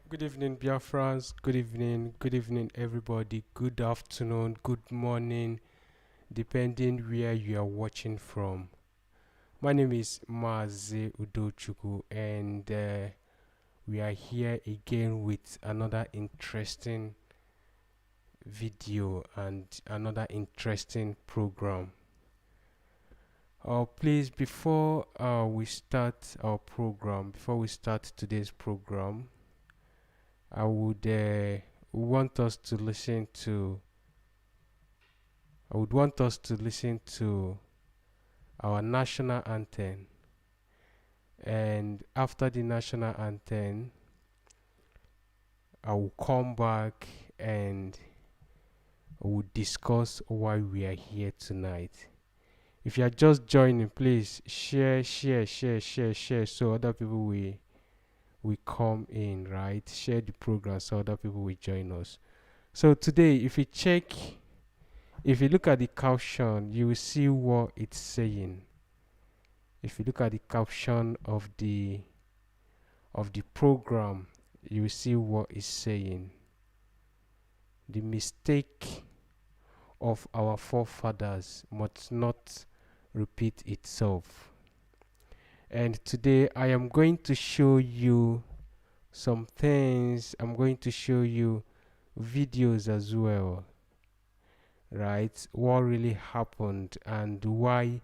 Good evening, Biafrans. Good evening, everybody. Good afternoon, good morning, depending where you are watching from. My name is Maze Udochukwu, and we are here again with another interesting video and another interesting program. Please, before we start our program, before we start today's program, I would want us to listen to. I would want us to listen to our national anthem, and after the national anthem, I will come back and I will discuss why we are here tonight. If you are just joining, please share, so other people will come in, right? Share the program so other people will join us. So today, if you look at the caption, you will see what it's saying. If you look at the caption of the program, you will see what it's saying. The mistake of our forefathers must not repeat itself. And today I am going to show you some things. I'm going to show you videos as well, right? What really happened and why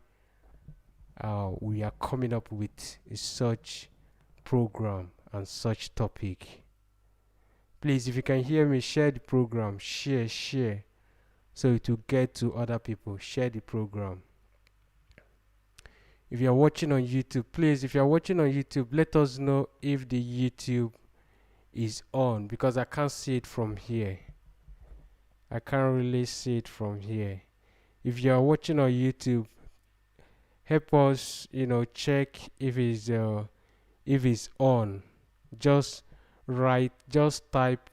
we are coming up with such program and such topic. Please, if you can hear me, share the program. Share so it will get to other people. Share the program. If you are watching on YouTube, please, if you are watching on YouTube, let us know if the YouTube is on, because I can't see it from here. I can't really see it from here. If you are watching on YouTube, help us, check if it's on. Just type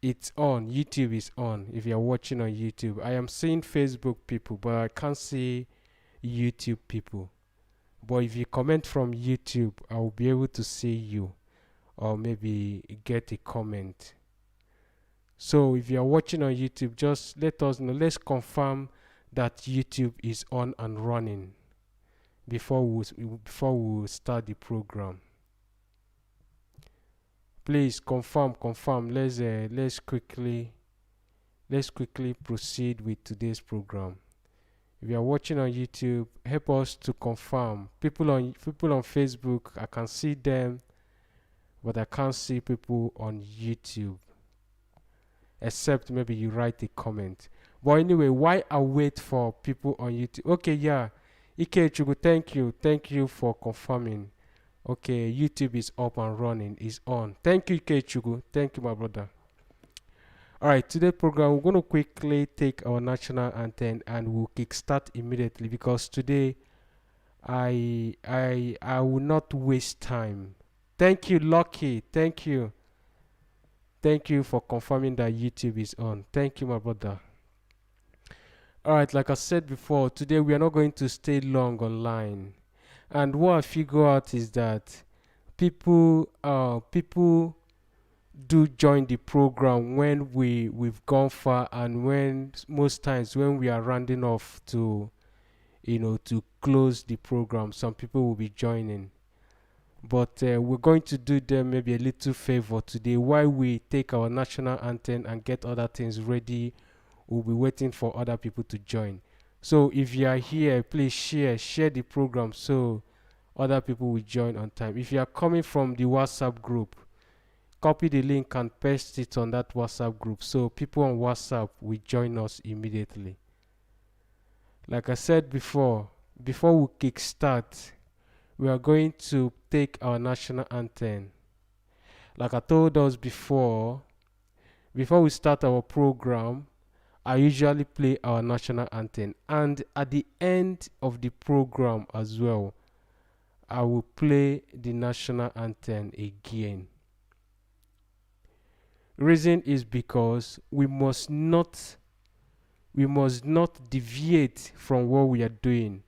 it's on. YouTube is on. If you are watching on YouTube, I am seeing Facebook people, but I can't see YouTube people. But if you comment from YouTube, I will be able to see you, or maybe get a comment. So if you are watching on YouTube, just let us know. Let's confirm that YouTube is on and running before we start the program. Please confirm. Let's quickly proceed with today's program. If you are watching on YouTube, help us to confirm. People on Facebook, I can see them, but I can't see people on YouTube, except maybe you write a comment. But anyway, why I wait for people on YouTube? Okay, yeah, Ike Chugu, thank you for confirming. Okay, YouTube is up and running, is on. Thank you, Kechugu. Thank you, my brother. All right, today program we're going to quickly take our national anthem and we'll kickstart immediately because today I will not waste time. Thank you, Lucky. Thank you. Thank you for confirming that YouTube is on. Thank you, my brother. All right, like I said before, today we are not going to stay long online. And what I figure out is that people do join the program when we've gone far and when most times when we are rounding off to to close the program, some people will be joining. But we're going to do them maybe a little favor today while we take our national anthem and get other things ready. We'll be waiting for other people to join. So if you are here, please share the program so other people will join on time. If you are coming from the WhatsApp group, copy the link and paste it on that WhatsApp group so people on WhatsApp will join us immediately. Like I said before we kickstart, we are going to take our national anthem. Like I told us before we start our program, I usually play our national anthem, and at the end of the program as well, I will play the national anthem again. Reason is because we must not deviate from what we are doing.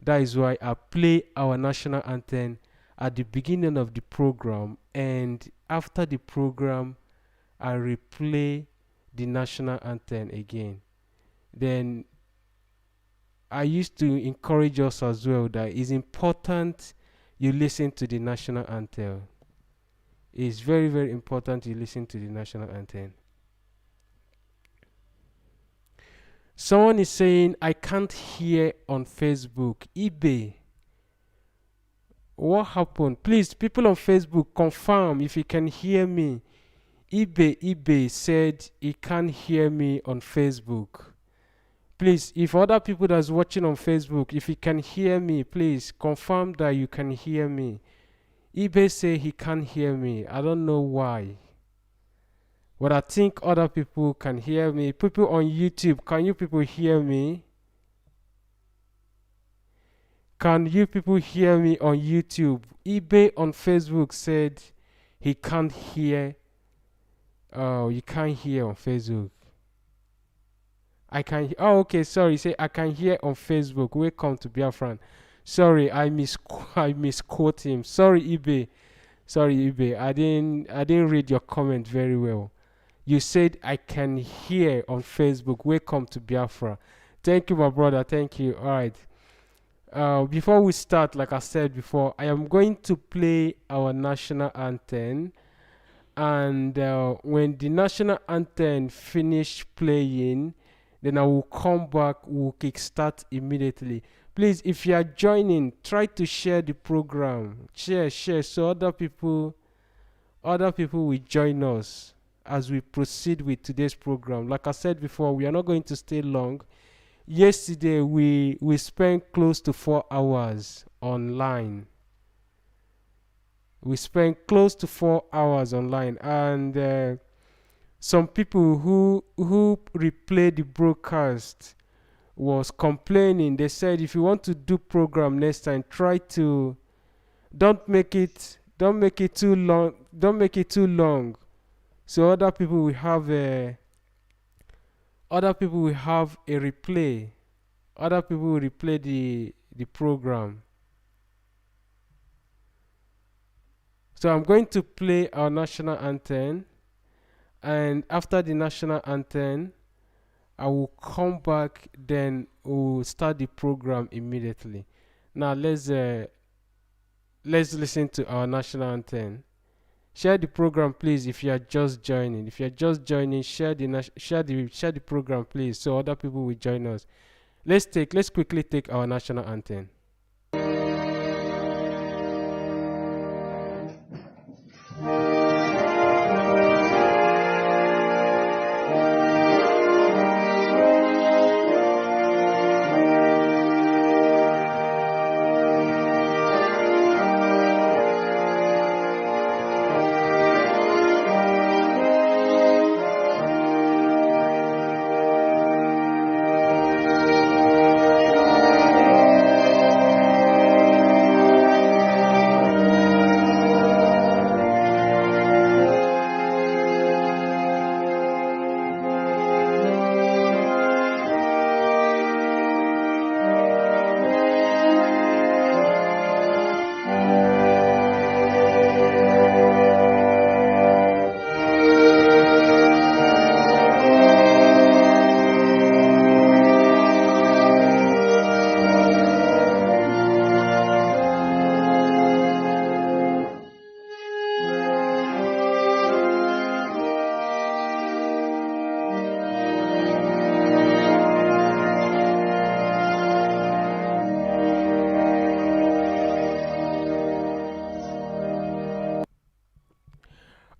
That is why I play our national anthem at the beginning of the program, and after the program I replay the national anthem again. Then I used to encourage us as well that it's important you listen to the national anthem. It's very, very important you listen to the national anthem. Someone is saying, I can't hear on Facebook. eBay. What happened? Please, people on Facebook, confirm if you can hear me. eBay said he can't hear me on Facebook. Please, if other people that's watching on Facebook, if you can hear me, please confirm that you can hear me. eBay say he can't hear me. I don't know why. But I think other people can hear me. People on YouTube, can you people hear me? Can you people hear me on YouTube? eBay on Facebook said he can't hear. Oh, you can't hear on Facebook. I can. Oh, okay. Sorry. Say I can hear on Facebook. Welcome to Biafran. Sorry, I misquote him. Sorry, eBay. Sorry, eBay. I didn't read your comment very well. You said I can hear on Facebook. Welcome to Biafra. Thank you, my brother. Thank you. All right. Before we start, like I said before, I am going to play our national anthem. And when the national anthem finish playing, then I will come back. We'll kickstart immediately. Please, if you are joining, try to share the program. Share, so other people will join us as we proceed with today's program. Like I said before, we are not going to stay long. Yesterday we spent close to 4 hours online. We spent close to 4 hours online, and some people who replayed the broadcast was complaining. They said if you want to do program next time, try to don't make it too long. Don't make it too long, so other people will have a replay. Other people will replay the program. So I'm going to play our national anthem, and after the national anthem, I will come back. Then we'll start the program immediately. Now let's listen to our national anthem. Share the program, please. If you are just joining, share the program, please, so other people will join us. Let's quickly take our national anthem.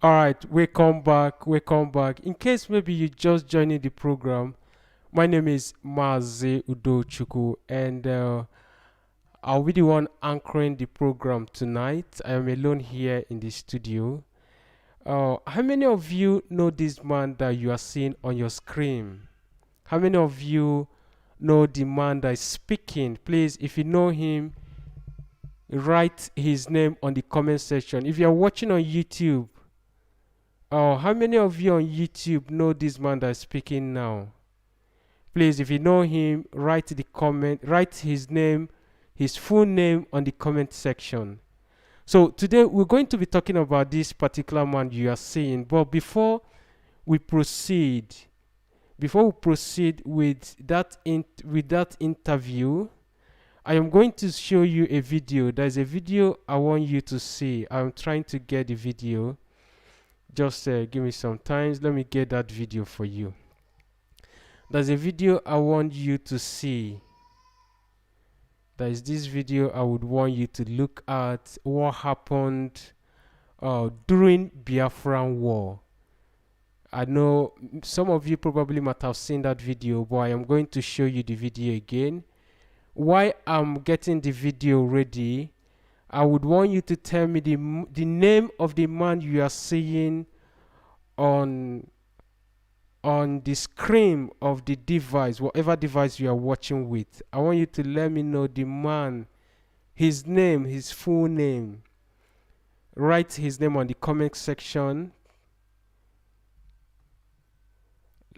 All right, welcome back. Welcome back. In case maybe you just joining the program, my name is Maze Udochukwu, and I'll be the one anchoring the program tonight. I am alone here in the studio. How many of you know this man that you are seeing on your screen? How many of you know the man that is speaking? Please, if you know him, write his name on the comment section. If you are watching on YouTube, how many of you on YouTube know this man that is speaking now? Please, if you know him, write his name, his full name on the comment section. So today we're going to be talking about this particular man you are seeing. But we proceed, before we proceed with that interview, I am going to show you a video. There's a video I want you to see. I'm trying to get the video. Just give me some time. Let me get that video for you. There's a video I want you to see. There is this video I would want you to look at what happened during Biafran War. I know some of you probably might have seen that video, but I am going to show you the video again. While I'm getting the video ready, I would want you to tell me the name of the man you are seeing on the screen of the device, whatever device you are watching with. I want you to let me know the man, his name, his full name. Write his name on the comment section.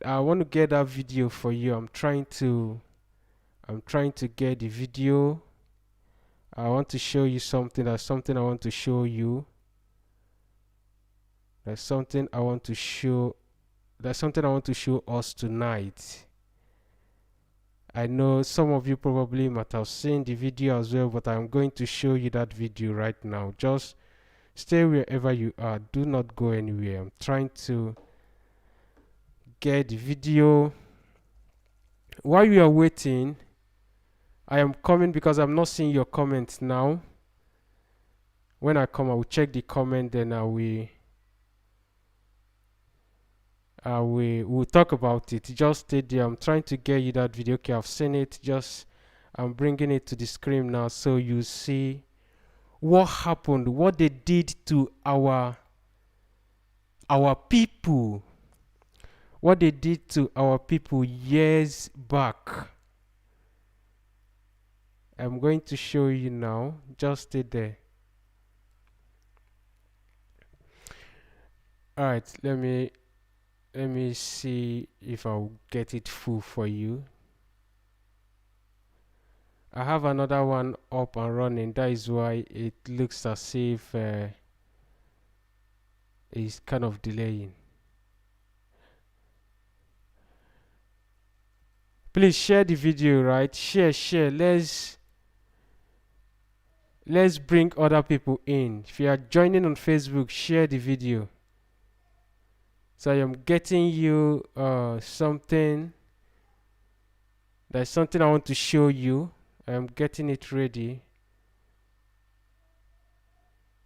I want to get that video for you. I'm trying to get the video. I want to show you something. There's something I want to show you. There's something I want to show us tonight. I know some of you probably might have seen the video as well, but I'm going to show you that video right now. Just stay wherever you are. Do not go anywhere. I'm trying to get the video. While you are waiting, I am coming because I'm not seeing your comments now. When I come, I will check the comment, then we'll talk about it. Just stay there. I'm trying to get you that video. Okay, I've seen it. I'm bringing it to the screen now so you see what happened, what they did to our people, what they did to our people years back. I'm going to show you now. Just stay there. All right, let me see if I'll get it full for you. I have another one up and running. That is why it looks as if it's kind of delaying. Please share the video, right? Share. Let's bring other people in. If you are joining on Facebook, share the video. So I am getting you something. There's something I want to show you. I am getting it ready.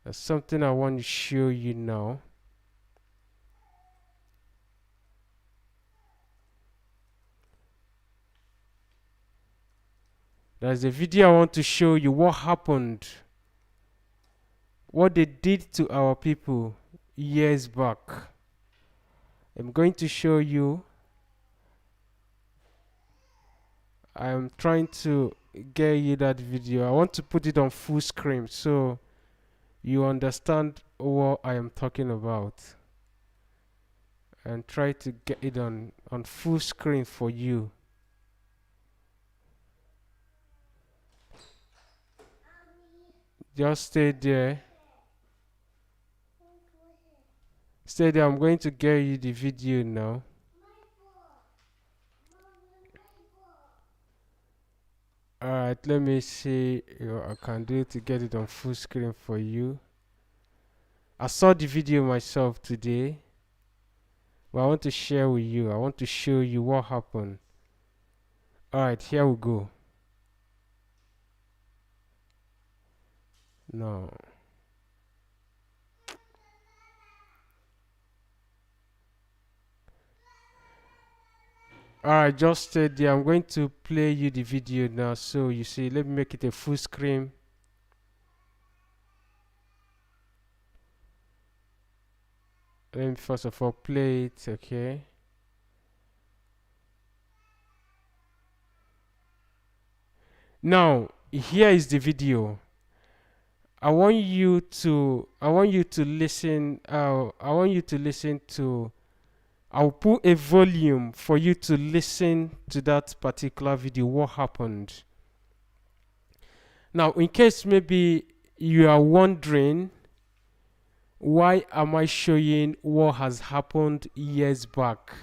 There's something I want to show you now. There's a video I want to show you what happened, what they did to our people years back. I'm going to show you. I'm trying to get you that video. I want to put it on full screen so you understand what I am talking about, and try to get it on full screen for you. Just stay there. Stay there. I'm going to get you the video now. Alright, let me see what I can do to get it on full screen for you. I saw the video myself today, but I want to share with you. I want to show you what happened. Alright, here we go. No. Alright, just stay there. I'm going to play you the video now. So you see, let me make it a full screen. Let me first of all play it, okay? Now, here is the video. I want you to listen. I want you to listen to. I'll put a volume for you to listen to that particular video. What happened? Now, in case maybe you are wondering, why am I showing what has happened years back?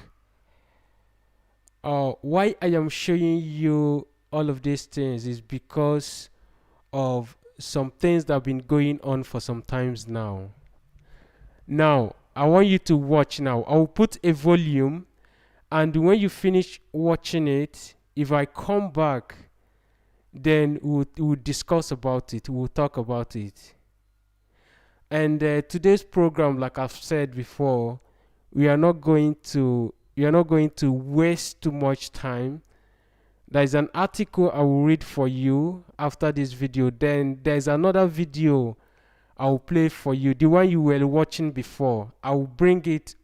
Why I am showing you all of these things is because of some things that have been going on for some times now. Now, I want you to watch now. I'll put a volume, and when you finish watching it, if I come back, then we'll discuss about it. We'll talk about it. And today's program, like I've said before, we are not going to waste too much time. There is an article I will read for you after this video. Then there's another video I'll play for you. The one you were watching before, I'll bring it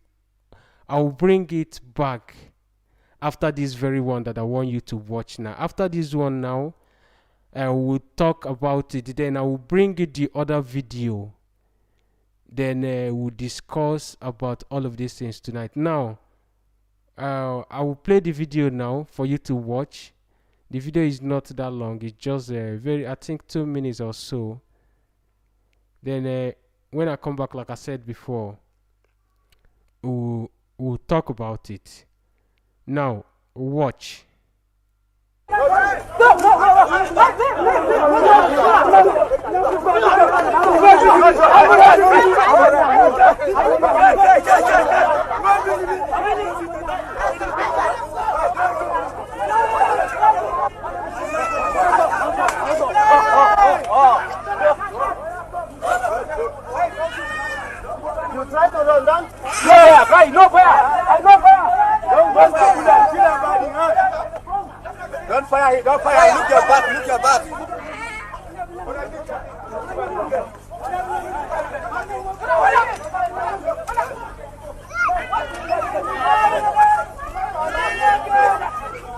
back after this very one that I want you to watch now. After this one now, I will talk about it. Then I will bring you the other video. Then we'll discuss about all of these things tonight. Now, I will play the video now for you to watch. The video is not that long. It's just I think 2 minutes or so. Then when I come back, like I said before, we'll talk about it. Now, watch. You try to run down? Yeah, right, no fire. I no fire. Don't fire, don't fire. Look your back, look your back.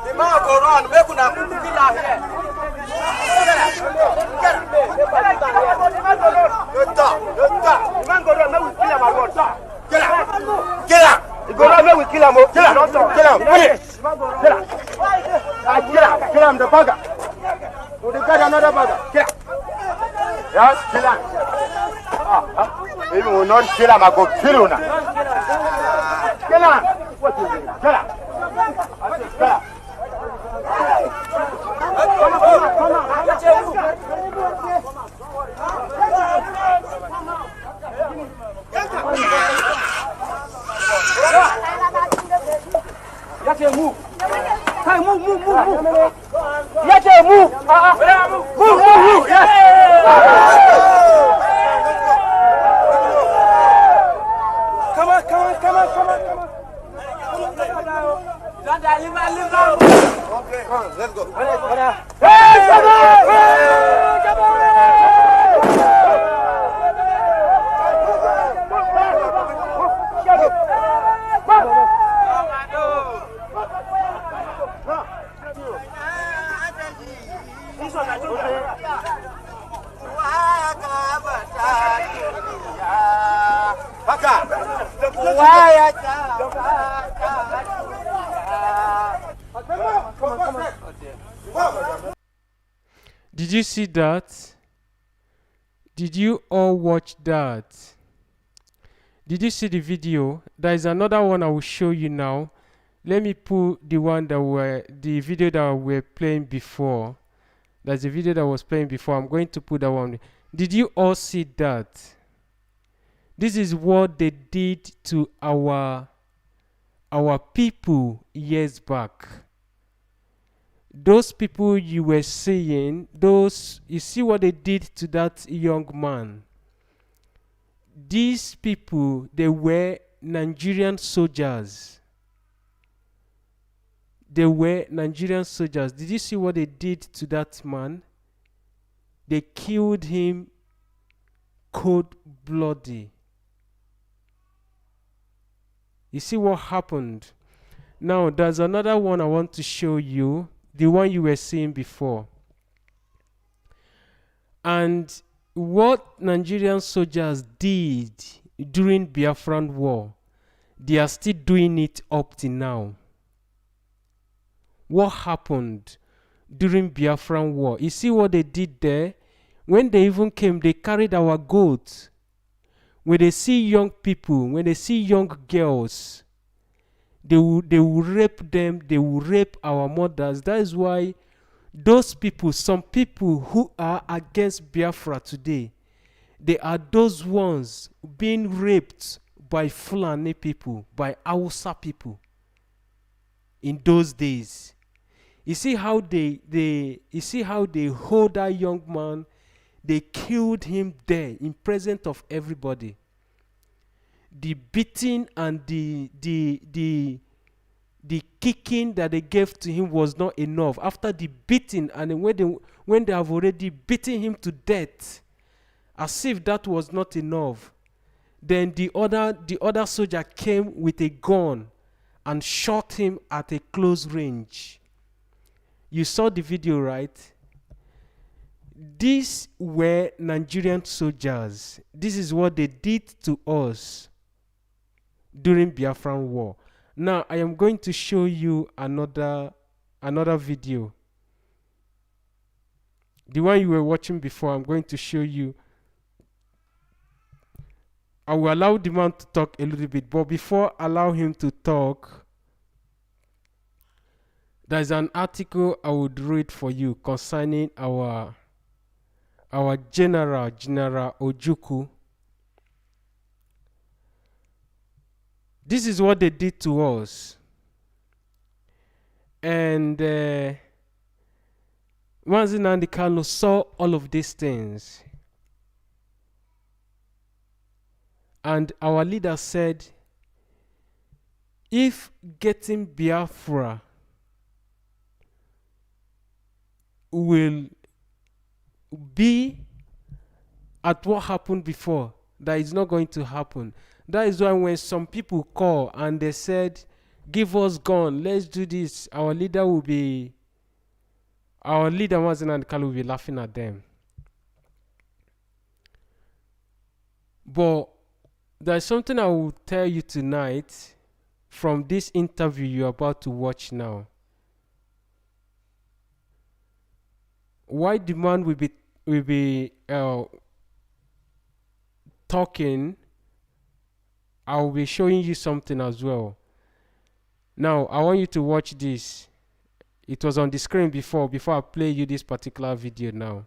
The man go run, make una put the killer here. Don't talk. The man go run, make we kill him and run. Kill him. He go run, make we kill him. Kill him. Kill him, the bugger. We dey get another bugger. Kill him. Yes, kill him. If we will not kill him, I go kill you now. Kill him. What is it? Kill him. Kill him. Yes, move. Hey, move. Yes, move. Move. Yes. Come on. Okay, come on, let's go. Hey, come on. Did you see that? Did you all watch that? Did you see the video? There is another one I will show you now. Let me put the video that we're playing before. That's the video that was playing before. I'm going to put that one. Did you all see that? This is what they did to our people years back. Those people you were seeing, you see what they did to that young man. These people, they were Nigerian soldiers. They were Nigerian soldiers. Did you see what they did to that man? They killed him cold bloody. You see what happened? Now, there's another one I want to show you, the one you were seeing before. And what Nigerian soldiers did during Biafran War, they are still doing it up to now. What happened during Biafran War? You see what they did there? When they even came, they carried our goats. When they see young people, when they see young girls, they will rape them, they will rape our mothers. That is why those people, some people who are against Biafra today, they are those ones being raped by Fulani people, by Hausa people in those days. You see how they hold that young man, they killed him there in presence of everybody. The beating and the kicking that they gave to him was not enough. After the beating, and when they have already beaten him to death, as if that was not enough, then the other soldier came with a gun and shot him at a close range. You saw the video, right? These were Nigerian soldiers. This is what they did to us during Biafran War. Now I am going to show you another video. The one you were watching before, I'm going to show you. I will allow the man to talk a little bit, but before I allow him to talk, there's an article I would read for you concerning our General Ojukwu. This is what they did to us. And Mazi Nnamdi Kanu saw all of these things. And our leader said, if getting Biafra will be at what happened before, that is not going to happen. That is why when some people call and they said, give us gun, let's do this, our leader Mazi Nnamdi Kanu will be laughing at them. But there's something I will tell you tonight from this interview you're about to watch now. Why the man will be talking, I will be showing you something as well. Now I want you to watch this. It was on the screen before I play you this particular video now.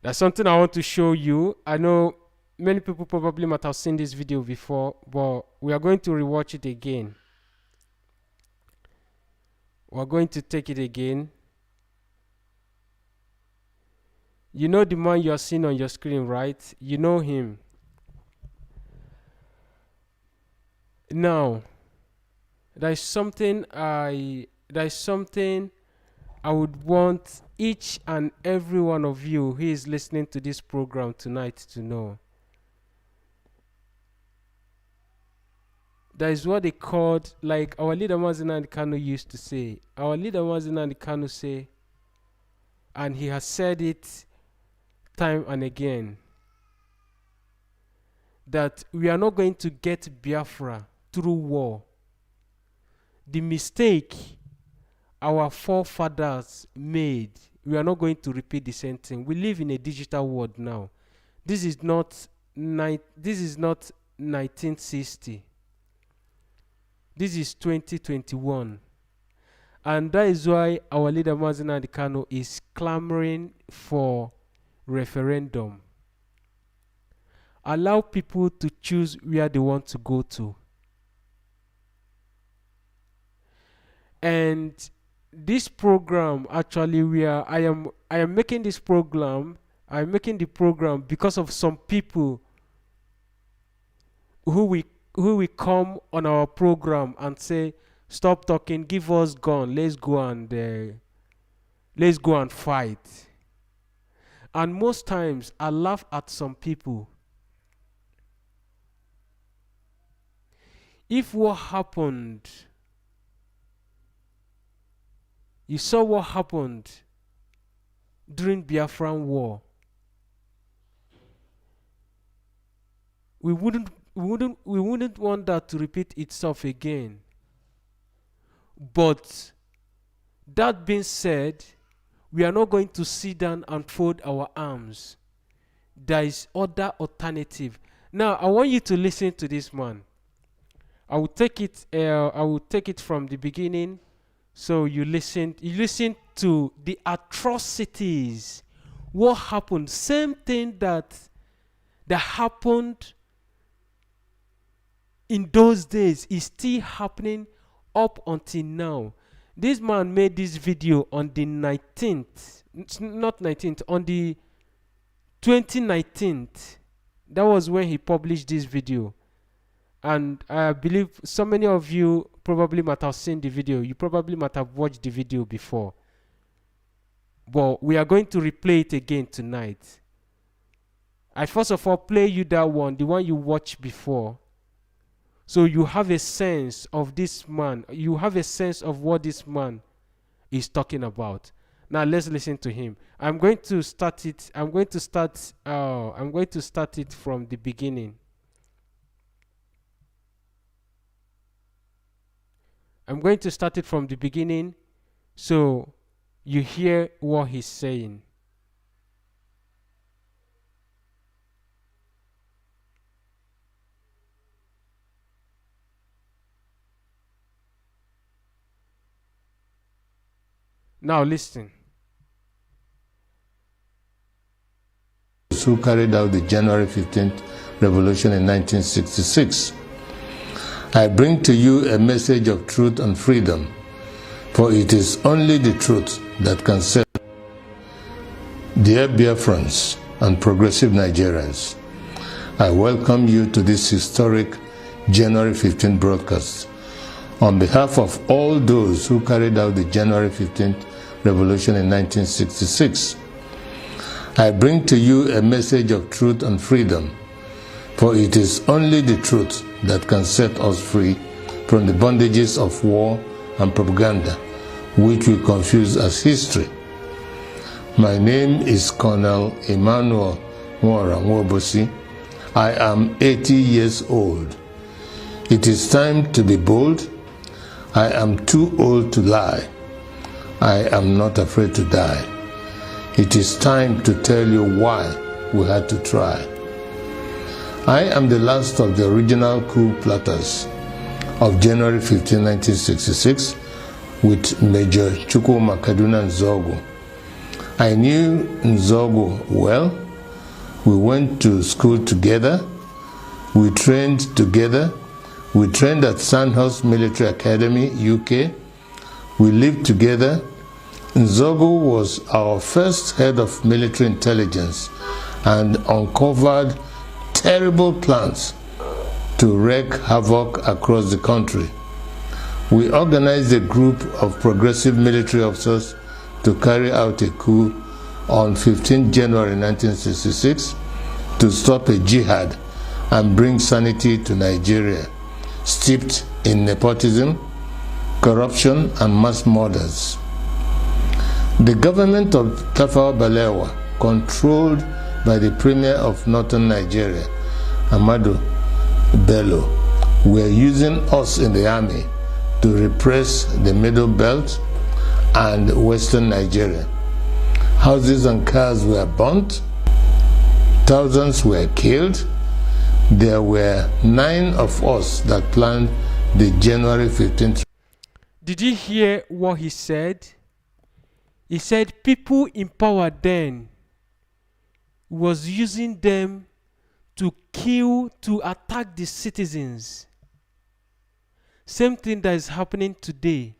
There's something I want to show you. I know many people probably might have seen this video before, but we are going to rewatch it again. We're going to take it again. You know the man you're seeing on your screen, right? You know him. Now, there's something I would want each and every one of you who is listening to this program tonight to know. That is what they called, like our leader Mazi Nnamdi Kanu used to say. Our leader Mazi Nnamdi Kanu say, and he has said it time and again, that we are not going to get Biafra through war. The mistake our forefathers made, we are not going to repeat the same thing. We live in a digital world now. This is not 1960. This is 2021. And that is why our leader Mazi Nnamdi Kanu is clamoring for referendum. Allow people to choose where they want to go to. And this program actually we are I am making this program. I'm making the program because of some people who we who will come on our program and say, "Stop talking, give us gun, let's go and fight." And most times, I laugh at some people. If what happened, you saw what happened during Biafran War, we wouldn't want that to repeat itself again. But that being said, we are not going to sit down and fold our arms. There is other alternative. Now I want you to listen to this man. I will take it from the beginning. So you listen to the atrocities. What happened? Same thing that happened in those days is still happening up until now. This man made this video on the 19th, not 19th, on the 2019th. That was when he published this video. And I believe so many of you probably might have seen the video. You probably might have watched the video before. But we are going to replay it again tonight. I first of all play you that one, the one you watched before. So you have a sense of this man. You have a sense of what this man is talking about. Now let's listen to him. I'm going to start it. I'm going to start it from the beginning. I'm going to start it from the beginning so you hear what he's saying. Now listen. Who carried out the January 15th revolution in 1966. I bring to you a message of truth and freedom, for it is only the truth that can set. Dear Biafrans and progressive Nigerians, I welcome you to this historic January 15th broadcast. On behalf of all those who carried out the January 15th revolution in 1966, I bring to you a message of truth and freedom, for it is only the truth that can set us free from the bondages of war and propaganda, which we confuse as history. My name is Colonel Emmanuel Nwora Nwobosi. I am 80 years old. It is time to be bold. I am too old to lie. I am not afraid to die. It is time to tell you why we had to try. I am the last of the original coup plotters of January 15, 1966 with Major Chukwuma Kaduna Nzogu. I knew Nzogu well. We went to school together. We trained together. We trained at Sandhurst Military Academy, UK. We lived together. Nzogu was our first head of military intelligence and uncovered terrible plans to wreak havoc across the country. We organized a group of progressive military officers to carry out a coup on 15 January 1966 to stop a jihad and bring sanity to Nigeria, steeped in nepotism, corruption, and mass murders. The government of Tafawa Balewa, controlled by the Premier of Northern Nigeria, Ahmadu Bello, were using us in the army to repress the Middle Belt and Western Nigeria. Houses and cars were burnt. Thousands were killed. There were 9 of us that planned the January 15th. Did you hear what he said? He said people in power then was using them to kill, to attack the citizens. Same thing that is happening today.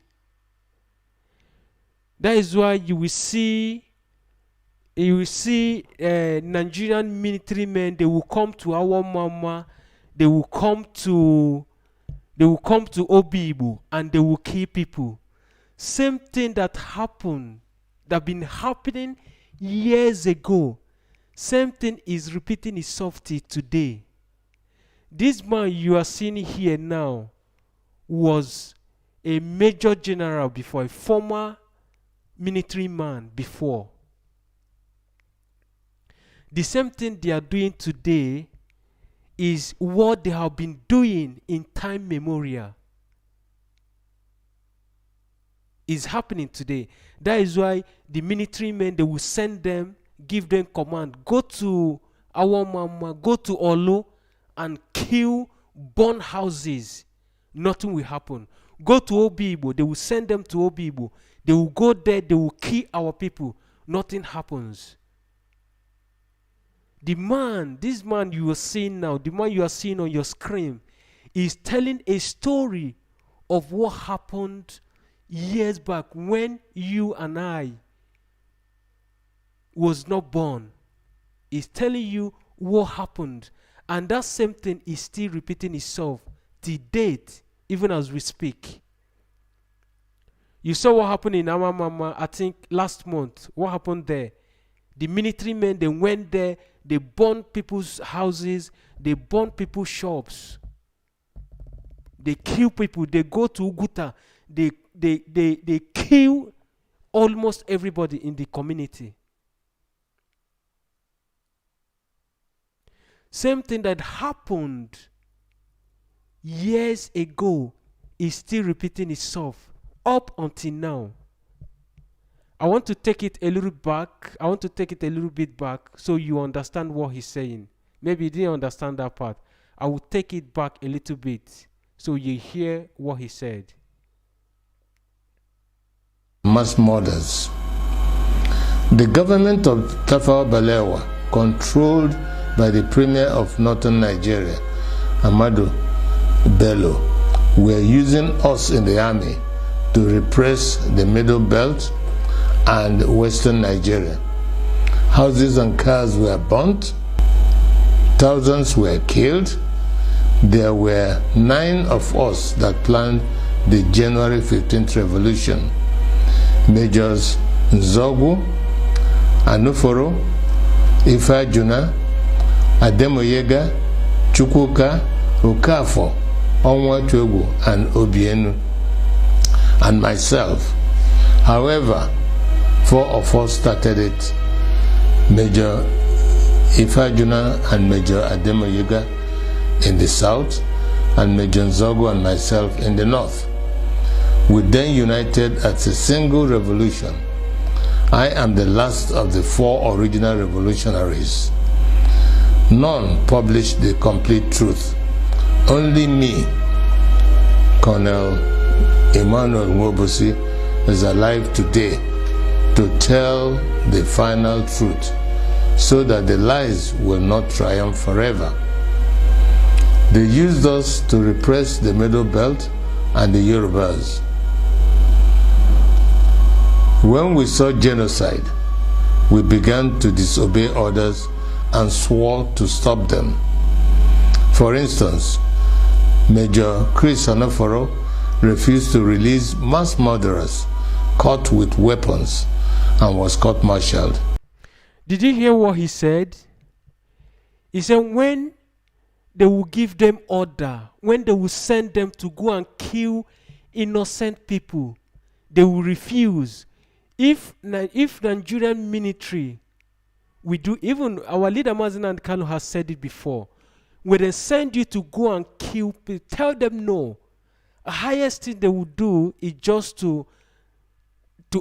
That is why you will see Nigerian military men. They will come to our mama. They will come to Obibo and they will kill people. Same thing that happened, that been happening years ago. Same thing is repeating itself till today. This man you are seeing here now was a major general before, a former military man before. The same thing they are doing today is what they have been doing in time memorial. Is happening today. That is why the military men, they will send them, give them command, go to our mama, go to Olo and kill, burn houses. Nothing will happen. Go to Obibo, they will send them to Obibo. They will go there, they will kill our people. Nothing happens. This man you are seeing now, the man you are seeing on your screen, is telling a story of what happened years back when you and I was not born. He's telling you what happened, and that same thing is still repeating itself to date, even as we speak. You saw what happened in Amamama, I think last month. What happened there? The military men, they went there, they burned people's houses, they burned people's shops, they kill people, they go to Uguta, they kill almost everybody in the community. Same thing that happened years ago is still repeating itself up until now. I want to take it a little back. I want to take it a little bit back so you understand what he's saying. Maybe you didn't understand that part. I will take it back a little bit so you hear what he said. Mass murders. The government of Tafawa Balewa, controlled by the Premier of Northern Nigeria, Ahmadu Bello, were using us in the army to repress the Middle Belt and Western Nigeria. Houses and cars were burnt, thousands were killed. There were 9 of us that planned the January 15th revolution. Majors Nzogu, Anuforo, Ifajuna, Ademoyega, Chukwuka, Okafo, Onwatuegu, and Obienu, and myself. However, 4 of us started it: Major Ifajuna and Major Ademoyega in the south, and Major Nzogu and myself in the north. We then united as a single revolution. I am the last of the 4 original revolutionaries. None published the complete truth. Only me, Colonel Emmanuel Nwobosi, is alive today to tell the final truth so that the lies will not triumph forever. They used us to repress the Middle Belt and the Yorubas. When we saw genocide, we began to disobey orders and swore to stop them. For instance, Major Chris Anoforo refused to release mass murderers caught with weapons and was court-martialed. Did you hear what he said? He said when they will give them order, when they will send them to go and kill innocent people, they will refuse. If Nigerian military, we do, even our leader Mazen Kano has said it before, when they send you to go and kill people, tell them no. The highest thing they will do is just to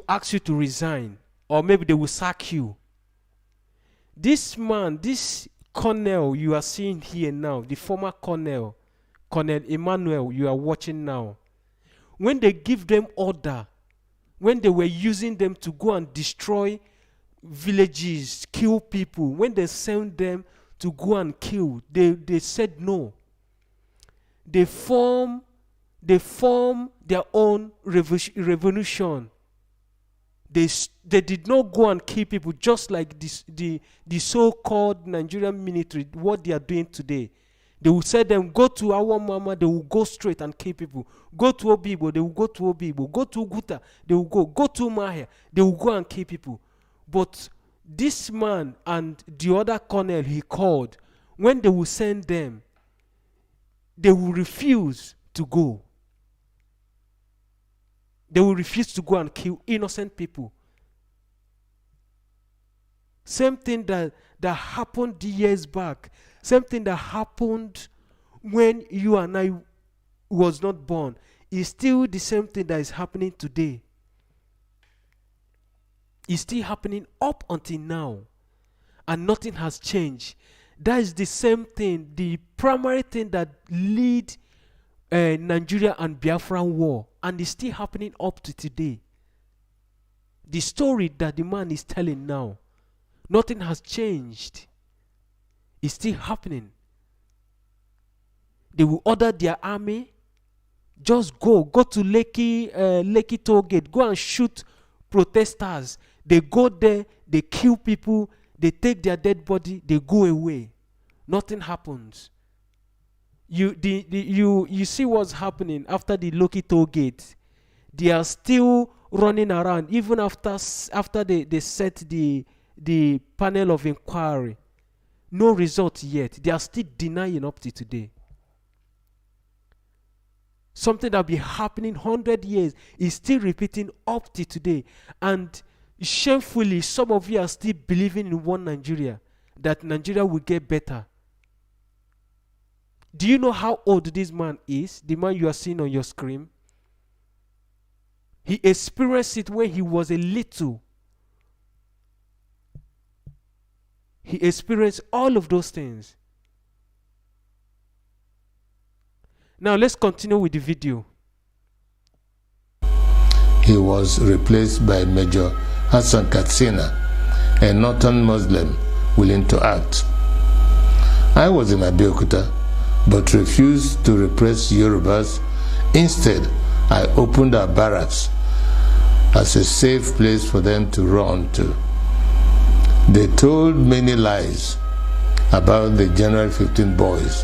ask you to resign, or maybe they will sack you. This man, this colonel you are seeing here now, the former Colonel Emmanuel you are watching now, when they give them order, when they were using them to go and destroy villages, kill people, when they sent them to go and kill, they said no. They form their own revolution. They did not go and kill people just like the so-called Nigerian military, what they are doing today. They will say them, go to our mama, they will go straight and kill people. Go to Obibo, they will go to Obibo. Go to Uguta, they will go. Go to Mahia, they will go and kill people. But this man and the other colonel he called, when they will send them, they will refuse to go. They will refuse to go and kill innocent people. Same thing that happened years back. Same thing that happened when you and I was not born. Is still the same thing that is happening today. It's still happening up until now. And nothing has changed. That is the same thing, the primary thing that lead Nigeria and Biafran war, and it's still happening up to today. The story that the man is telling now, nothing has changed. It's still happening. They will order their army, just go to Lekki toll gate, go and shoot protesters. They go there, they kill people, they take their dead body, they go away. Nothing happens. You see what's happening after the Lekki toll gate. They are still running around even after they set the panel of inquiry. No result yet. They are still denying up to today. Something that be happening 100 years is still repeating up to today. And shamefully, some of you are still believing in one Nigeria, that Nigeria will get better. Do you know how old this man is? The man you are seeing on your screen. He experienced it when he was a little. He experienced all of those things. Now let's continue with the video. He was replaced by Major Hassan Katsina, a northern Muslim willing to act. I was in Abeokuta, but refused to repress Yorubas. Instead, I opened our barracks as a safe place for them to run to. They told many lies about the January 15 boys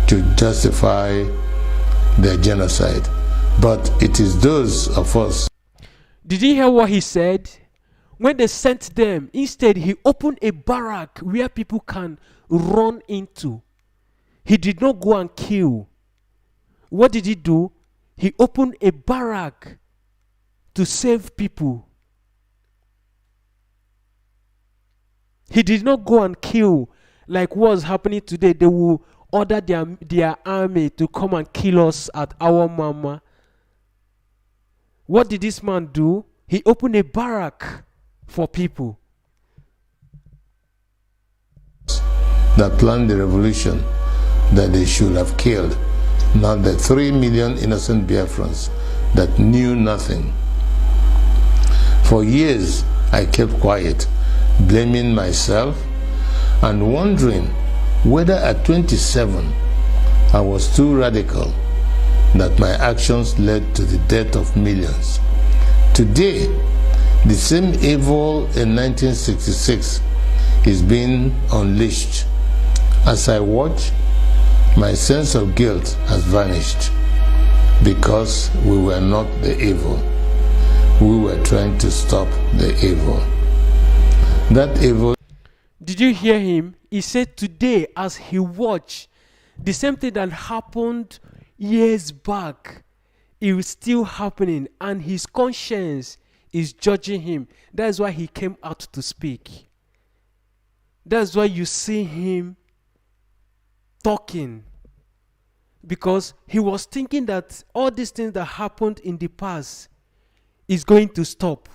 to justify their genocide, but it is those of us. Did you hear what he said? When they sent them, instead he opened a barrack where people can run into. He did not go and kill. What did he do? He opened a barrack to save people. He did not go and kill like what's happening today. They will order their army to come and kill us at our mama. What did this man do? He opened a barrack for people. That planned the revolution that they should have killed, not the 3 million innocent Biafrans that knew nothing. For years, I kept quiet, blaming myself and wondering whether at 27 I was too radical, that my actions led to the death of millions. Today, the same evil in 1966 is being unleashed. As I watch, my sense of guilt has vanished, because we were not the evil. We were trying to stop the evil. That evil. Did you hear him? He said today, as he watched, the same thing that happened years back, it was still happening, and his conscience is judging him. That's why he came out to speak. That's why you see him talking, because he was thinking that all these things that happened in the past is going to stop.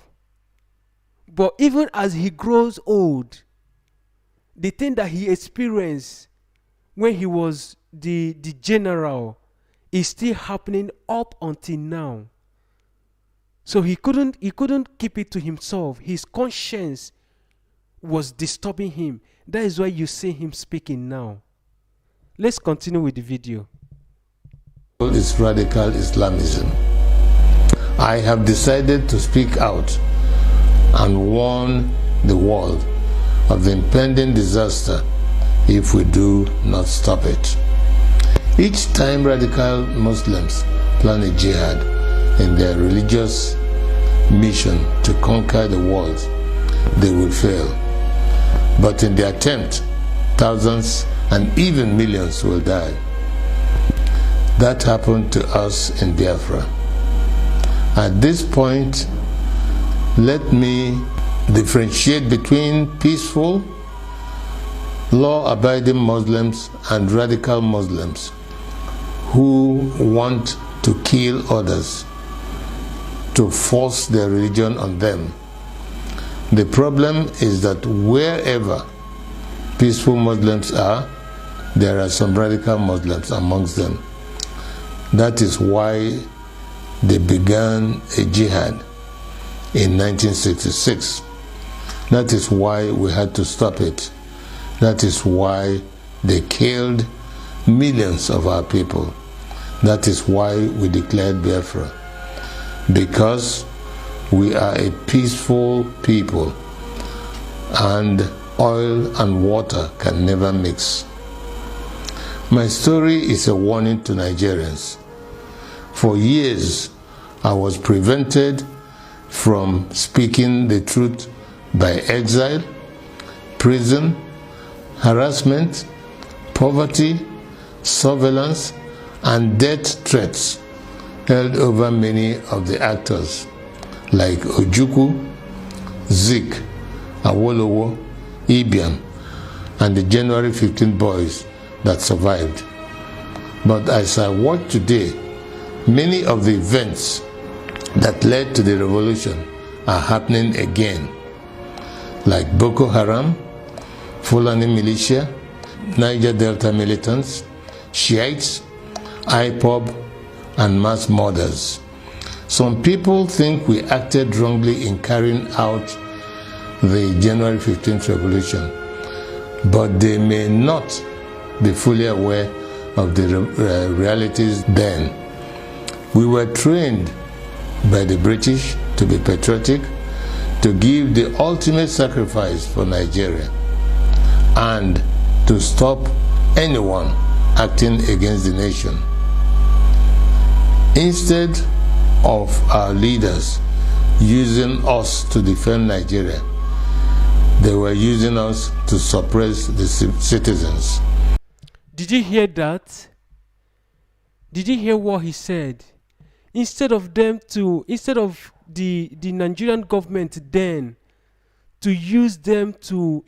But even as he grows old, the thing that he experienced when he was the general is still happening up until now. So he couldn't keep it to himself. His conscience was disturbing him. That is why you see him speaking now. Let's continue with the video. Is radical Islamism. I have decided to speak out and warn the world of the impending disaster if we do not stop it. Each time radical Muslims plan a jihad in their religious mission to conquer the world, they will fail. But in the attempt, thousands and even millions will die. That happened to us in Biafra. At this point, let me differentiate between peaceful, law-abiding Muslims and radical Muslims who want to kill others, to force their religion on them. The problem is that wherever peaceful Muslims are, there are some radical Muslims amongst them. That is why they began a jihad in 1966. That is why we had to stop it. That is why they killed millions of our people. That is why we declared Biafra. Because we are a peaceful people, and oil and water can never mix. My story is a warning to Nigerians. For years, I was prevented from speaking the truth by exile, prison, harassment, poverty, surveillance, and death threats held over many of the actors like Ojukwu, Zik, Awolowo, Ibiam, and the January 15 boys that survived. But as I watch today, many of the events that led to the revolution are happening again, like Boko Haram, Fulani militia, Niger Delta militants, Shiites, IPOB, and mass murders. Some people think we acted wrongly in carrying out the January 15th revolution, but they may not be fully aware of the realities then. We were trained by the British to be patriotic, to give the ultimate sacrifice for Nigeria, and to stop anyone acting against the nation. Instead of our leaders using us to defend Nigeria, they were using us to suppress the citizens. Did you hear that? Did you hear what he said? Instead of the Nigerian government then to use them to,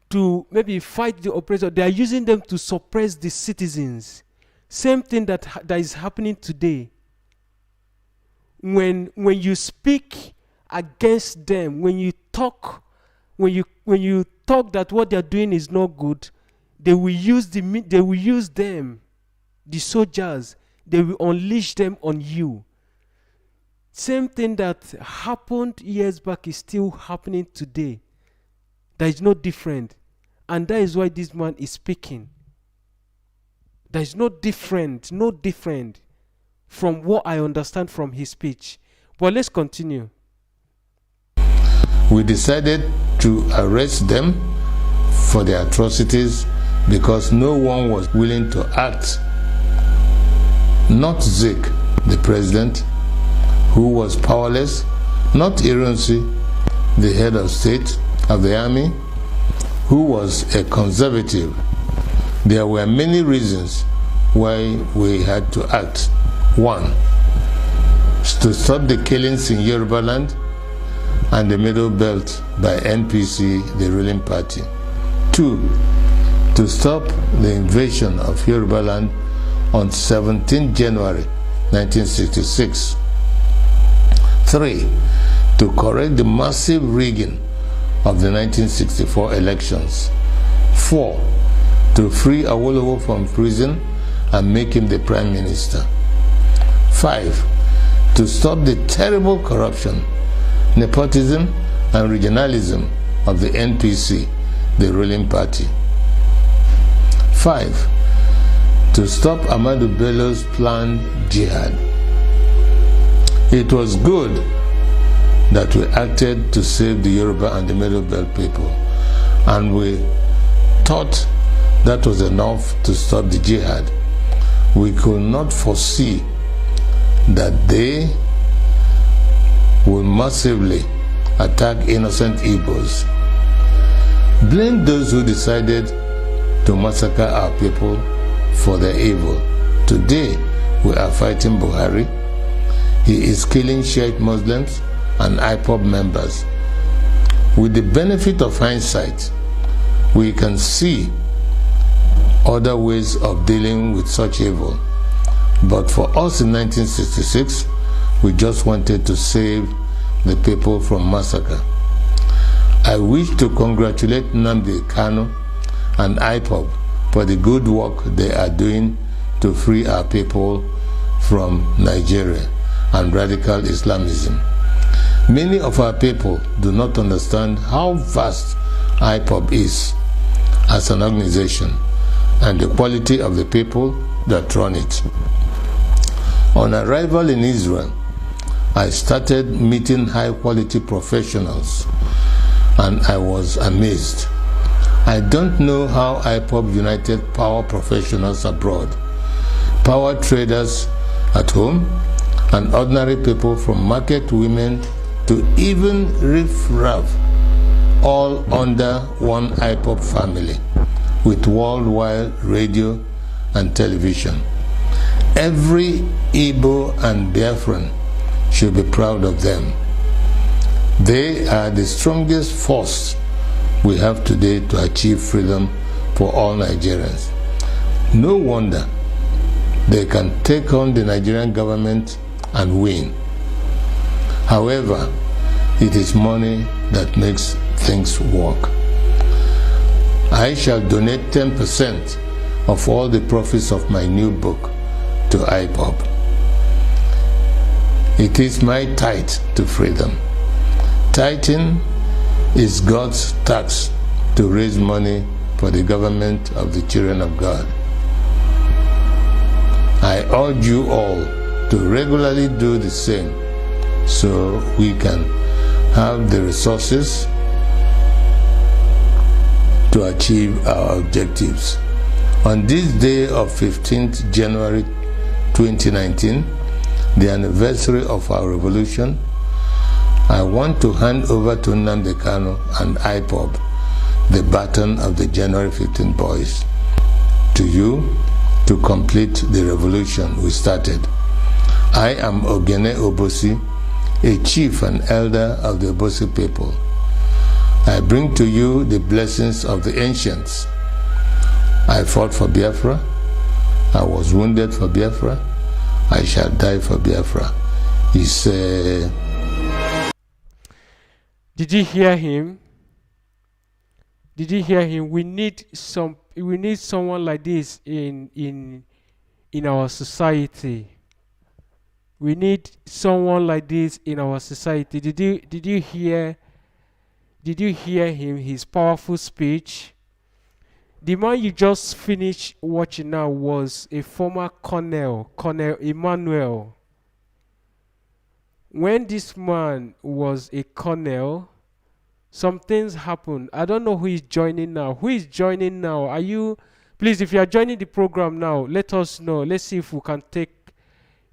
to maybe fight the oppressor, they are using them to suppress the citizens. Same thing that is happening today. When you speak against them, when you talk that what they are doing is not good, they will use them, the soldiers. They will unleash them on you. Same thing that happened years back is still happening today. There is no different, and that is why this man is speaking. There is no different from what I understand from his speech. But let's continue. We decided to arrest them for their atrocities because no one was willing to act. Not Zik, the president, who was powerless, not Ironsi, the head of state of the army, who was a conservative. There were many reasons why we had to act. 1, to stop the killings in Yoruba land and the Middle Belt by NPC, the ruling party. 2, to stop the invasion of Yoruba land on 17 January 1966. 3, to correct the massive rigging of the 1964 elections. 4, to free Awolowo from prison and make him the Prime Minister. 5, to stop the terrible corruption, nepotism, and regionalism of the NPC, the ruling party. 5, to stop Ahmadu Bello's planned jihad. It was good that we acted to save the Yoruba and the Middle Belt people, and we thought that was enough to stop the jihad. We could not foresee that they will massively attack innocent Igbos. Blame those who decided to massacre our people for their evil. Today, we are fighting Buhari. He is killing Shiite Muslims and IPOB members. With the benefit of hindsight, we can see other ways of dealing with such evil. But for us in 1966, we just wanted to save the people from massacre. I wish to congratulate Nnamdi Kanu and IPOB for the good work they are doing to free our people from Nigeria and radical Islamism. Many of our people do not understand how vast IPOB is as an organization and the quality of the people that run it. On arrival in Israel, I started meeting high-quality professionals, and I was amazed. I don't know how IPOB united power professionals abroad, power traders at home, and ordinary people from market women to even riff-raff, all under one IPOB family with worldwide radio and television. Every Igbo and Biafran should be proud of them. They are the strongest force we have today to achieve freedom for all Nigerians. No wonder they can take on the Nigerian government and win. However, it is money that makes things work. I shall donate 10% of all the profits of my new book to IPOB. It is my tithe to freedom. Tithing is God's tax to raise money for the government of the children of God. I urge you all to regularly do the same so we can have the resources to achieve our objectives. On this day of 15th January 2019, the anniversary of our revolution, I want to hand over to Nnamdi Kanu and IPOB the baton of the January 15 boys, to you to complete the revolution we started. I am Ogene Obosi, a chief and elder of the Obosi people. I bring to you the blessings of the ancients. I fought for Biafra. I was wounded for Biafra. I shall die for Biafra. He said. Did you hear him? Did you hear him? We need someone like this in our society. We need someone like this in our society. Did you hear him, his powerful speech? The man you just finished watching now was a former Colonel Emmanuel. When this man was a colonel, some things happened. I don't know who is joining now. Who is joining now? Are you? Please, if you are joining the program now, let us know. Let's see if we can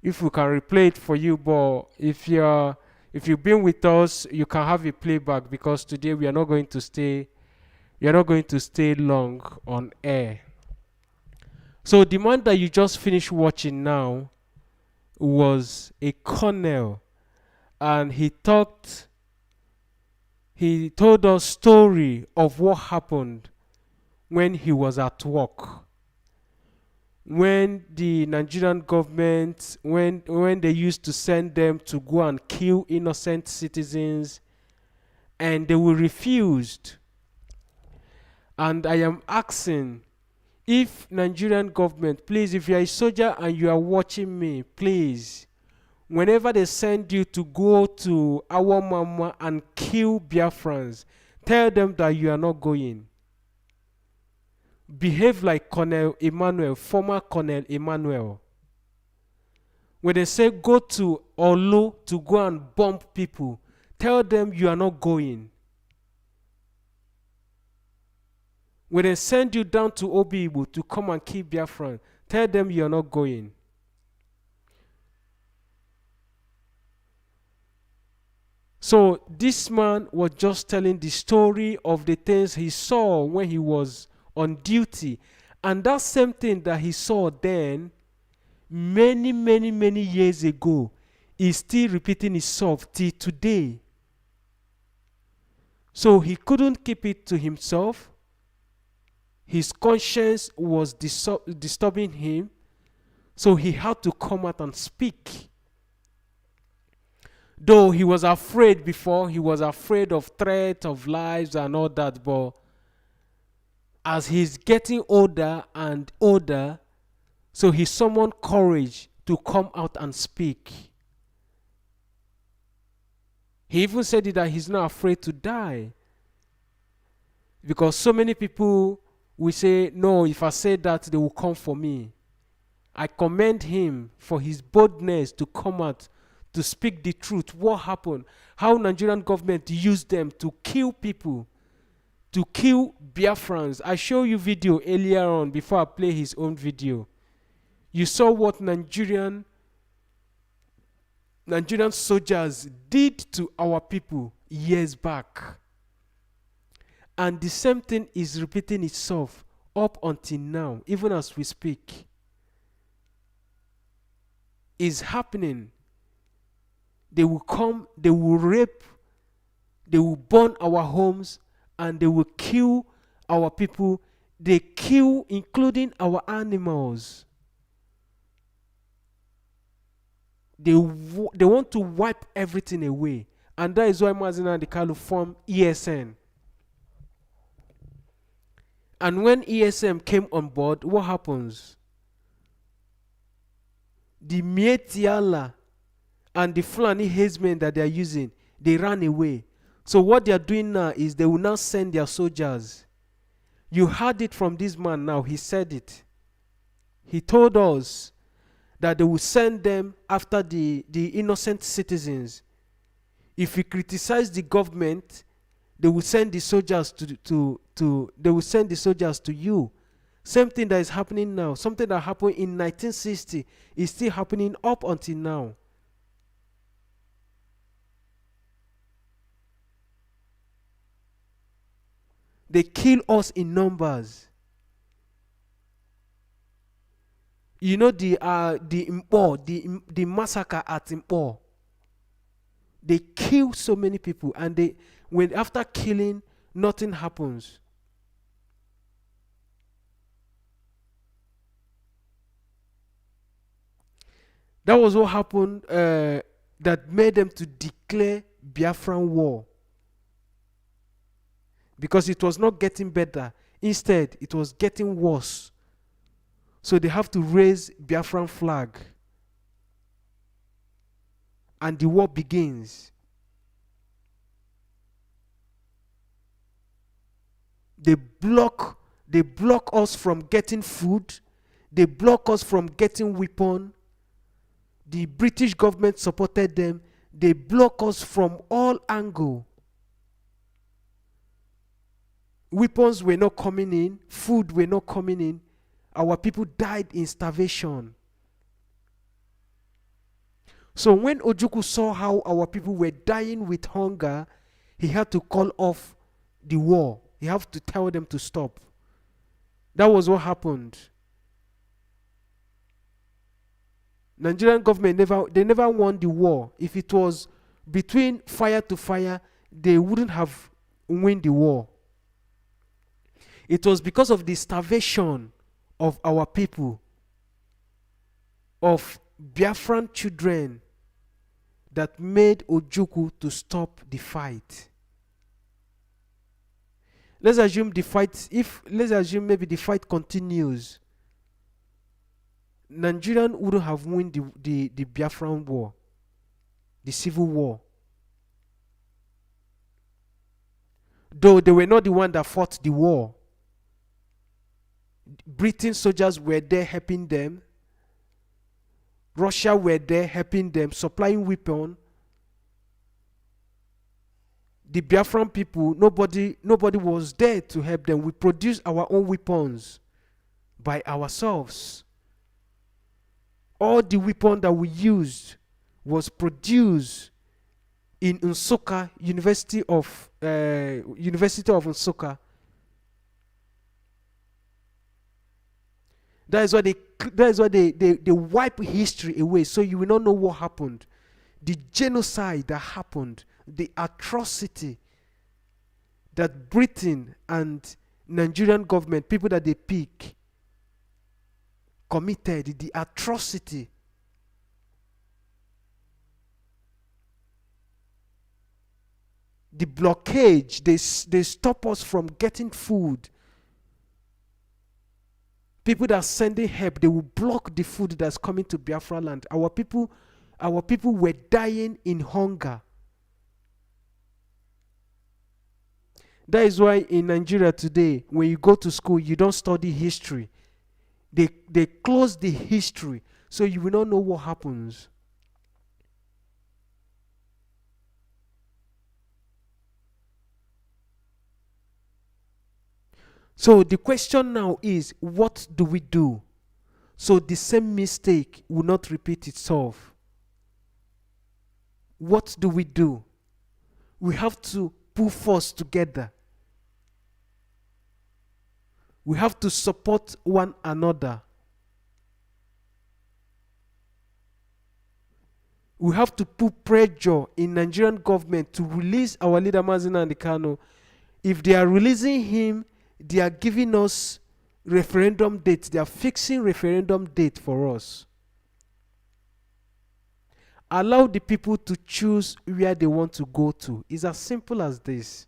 replay it for you. But if you've been with us, you can have a playback, because today we are not going to stay long on air. So the man that you just finished watching now was a colonel, and he told us story of what happened when he was at work, when the Nigerian government, when they used to send them to go and kill innocent citizens, and they were refused. And I am asking, if Nigerian government, please, if you are a soldier and you are watching me, please, whenever they send you to go to our mama and kill Biafrans, tell them that you are not going. Behave like Colonel Emmanuel, former Colonel Emmanuel. When they say go to Olu to go and bomb people, tell them you are not going. When they send you down to Obibo to come and kill Biafran, tell them you are not going. So this man was just telling the story of the things he saw when he was on duty. And that same thing that he saw then, many years ago, is still repeating itself till today. So he couldn't keep it to himself. His conscience was disturbing him. So he had to come out and speak. Though he was afraid before, he was afraid of threat of lives and all that, but as he's getting older and older, so he summoned courage to come out and speak. He even said it that he's not afraid to die. Because so many people will say, no, if I say that, they will come for me. I commend him for his boldness to come out to speak the truth. What happened? How Nigerian government used them to kill people, to kill Biafrans. I show you video earlier on before I play his own video. You saw what Nigerian soldiers did to our people years back. And the same thing is repeating itself up until now, even as we speak. Is happening. They will come, they will rape, they will burn our homes, and they will kill our people. They kill, including our animals. They want to wipe everything away. And that is why Mazina Adikalu formed ESN. And when ESM came on board, what happens? The Mietiala and the Fulani headsmen that they are using, they ran away. So what they are doing now is they will now send their soldiers. You heard it from this man now. He said it. He told us that they will send them after the innocent citizens. If we criticize the government, they will send the soldiers they will send the soldiers to you. Same thing that is happening now. Something that happened in 1960 is still happening up until now. They kill us in numbers. You know the massacre at Impo. They kill so many people, and when after killing, nothing happens. That was what happened that made them to declare Biafran war. Because it was not getting better. Instead, it was getting worse. So they have to raise Biafran flag. And the war begins. They block us from getting food. They block us from getting weapon. The British government supported them. They block us from all angles. Weapons were not coming in. Food were not coming in. Our people died in starvation. So when Ojukwu saw how our people were dying with hunger, he had to call off the war. He had to tell them to stop. That was what happened. Nigerian government never won the war. If it was between fire to fire, they wouldn't have won the war. It was because of the starvation of our people, of Biafran children, that made Ojukwu to stop the fight. Let's assume maybe the fight continues. Nigerian wouldn't have won the Biafran war, the civil war. Though they were not the one that fought the war. British soldiers were there helping them. Russia were there helping them, supplying weapons. The Biafran people, nobody was there to help them. We produced our own weapons by ourselves. All the weapon that we used was produced in Nsukka, University of Nsukka. That is why they wipe history away, so you will not know what happened. The genocide that happened, the atrocity that Britain and Nigerian government, people that they pick, committed, the atrocity. The blockage, they stop us from getting food. People that are sending help, they will block the food that's coming to Biafra land. Our people were dying in hunger. That is why in Nigeria today, when you go to school, you don't study history. They close the history, so you will not know what happens. So the question now is, what do we do so the same mistake will not repeat itself? What do we do? We have to pull force together. We have to support one another. We have to put pressure in Nigerian government to release our leader Mazi Nnamdi Kanu. If they are releasing him, they are giving us referendum dates. They are fixing referendum date for us. Allow the people to choose where they want to go to. It's as simple as this.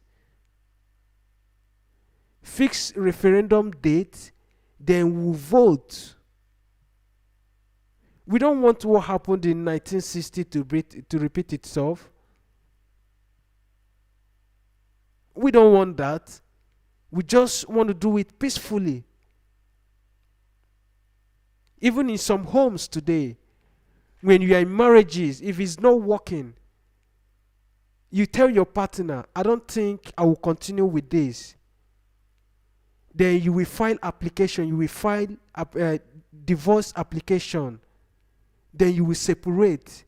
Fix referendum date, then we'll vote. We don't want what happened in 1960 to repeat itself. We don't want that. We just want to do it peacefully. Even in some homes today, when you are in marriages, if it's not working, you tell your partner, I don't think I will continue with this. Then you will file application, you will file a divorce application. Then you will separate.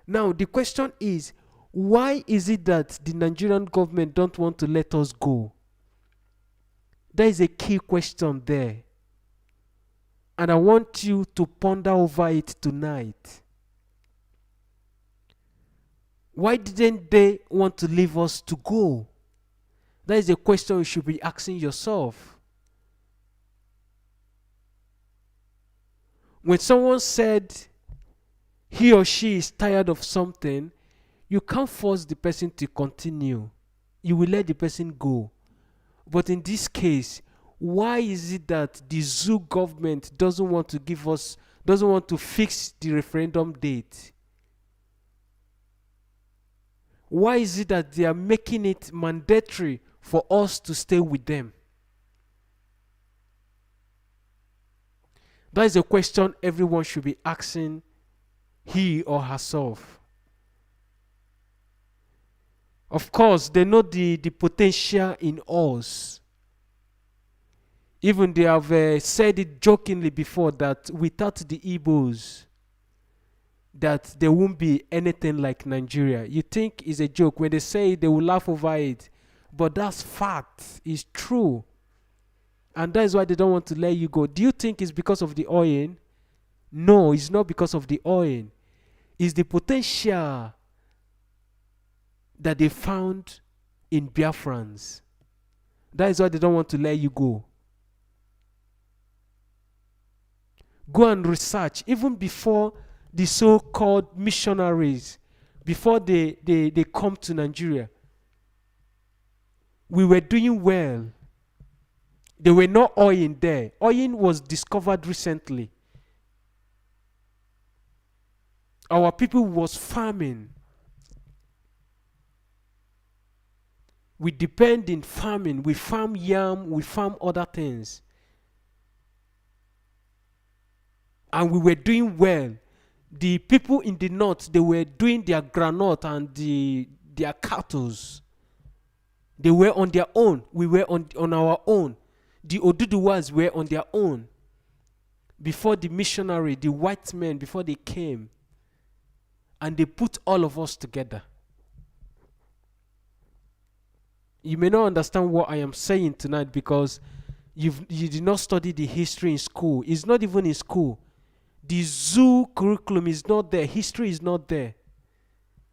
Now the question is, why is it that the Nigerian government don't want to let us go? There is a key question there. And I want you to ponder over it tonight. Why didn't they want to leave us to go? That is a question you should be asking yourself. When someone said he or she is tired of something, you can't force the person to continue. You will let the person go. But in this case, why is it that the zoo government doesn't want to fix the referendum date? Why is it that they are making it mandatory for us to stay with them? That is a question everyone should be asking he or herself. Of course, they know the potential in us. Even they have said it jokingly before that without the Igbos, that there won't be anything like Nigeria. You think it's a joke. When they say it, they will laugh over it. But that's fact. It's true. And that is why they don't want to let you go. Do you think it's because of the oil? No, it's not because of the oil. It's the potential that they found in Biafrans. That is why they don't want to let you go. Go and research. Even before the so-called missionaries, before they come to Nigeria, we were doing well. There were no oil there. Oil was discovered recently. Our people was farming. We depend in farming. We farm yam, we farm other things. And we were doing well. The people in the north, they were doing their granite and their cattle. They were on their own. We were on our own. The Oduduwas were on their own. Before the missionary, the white men, before they came. And they put all of us together. You may not understand what I am saying tonight because you did not study the history in school. It's not even in school. The zoo curriculum is not there. History is not there.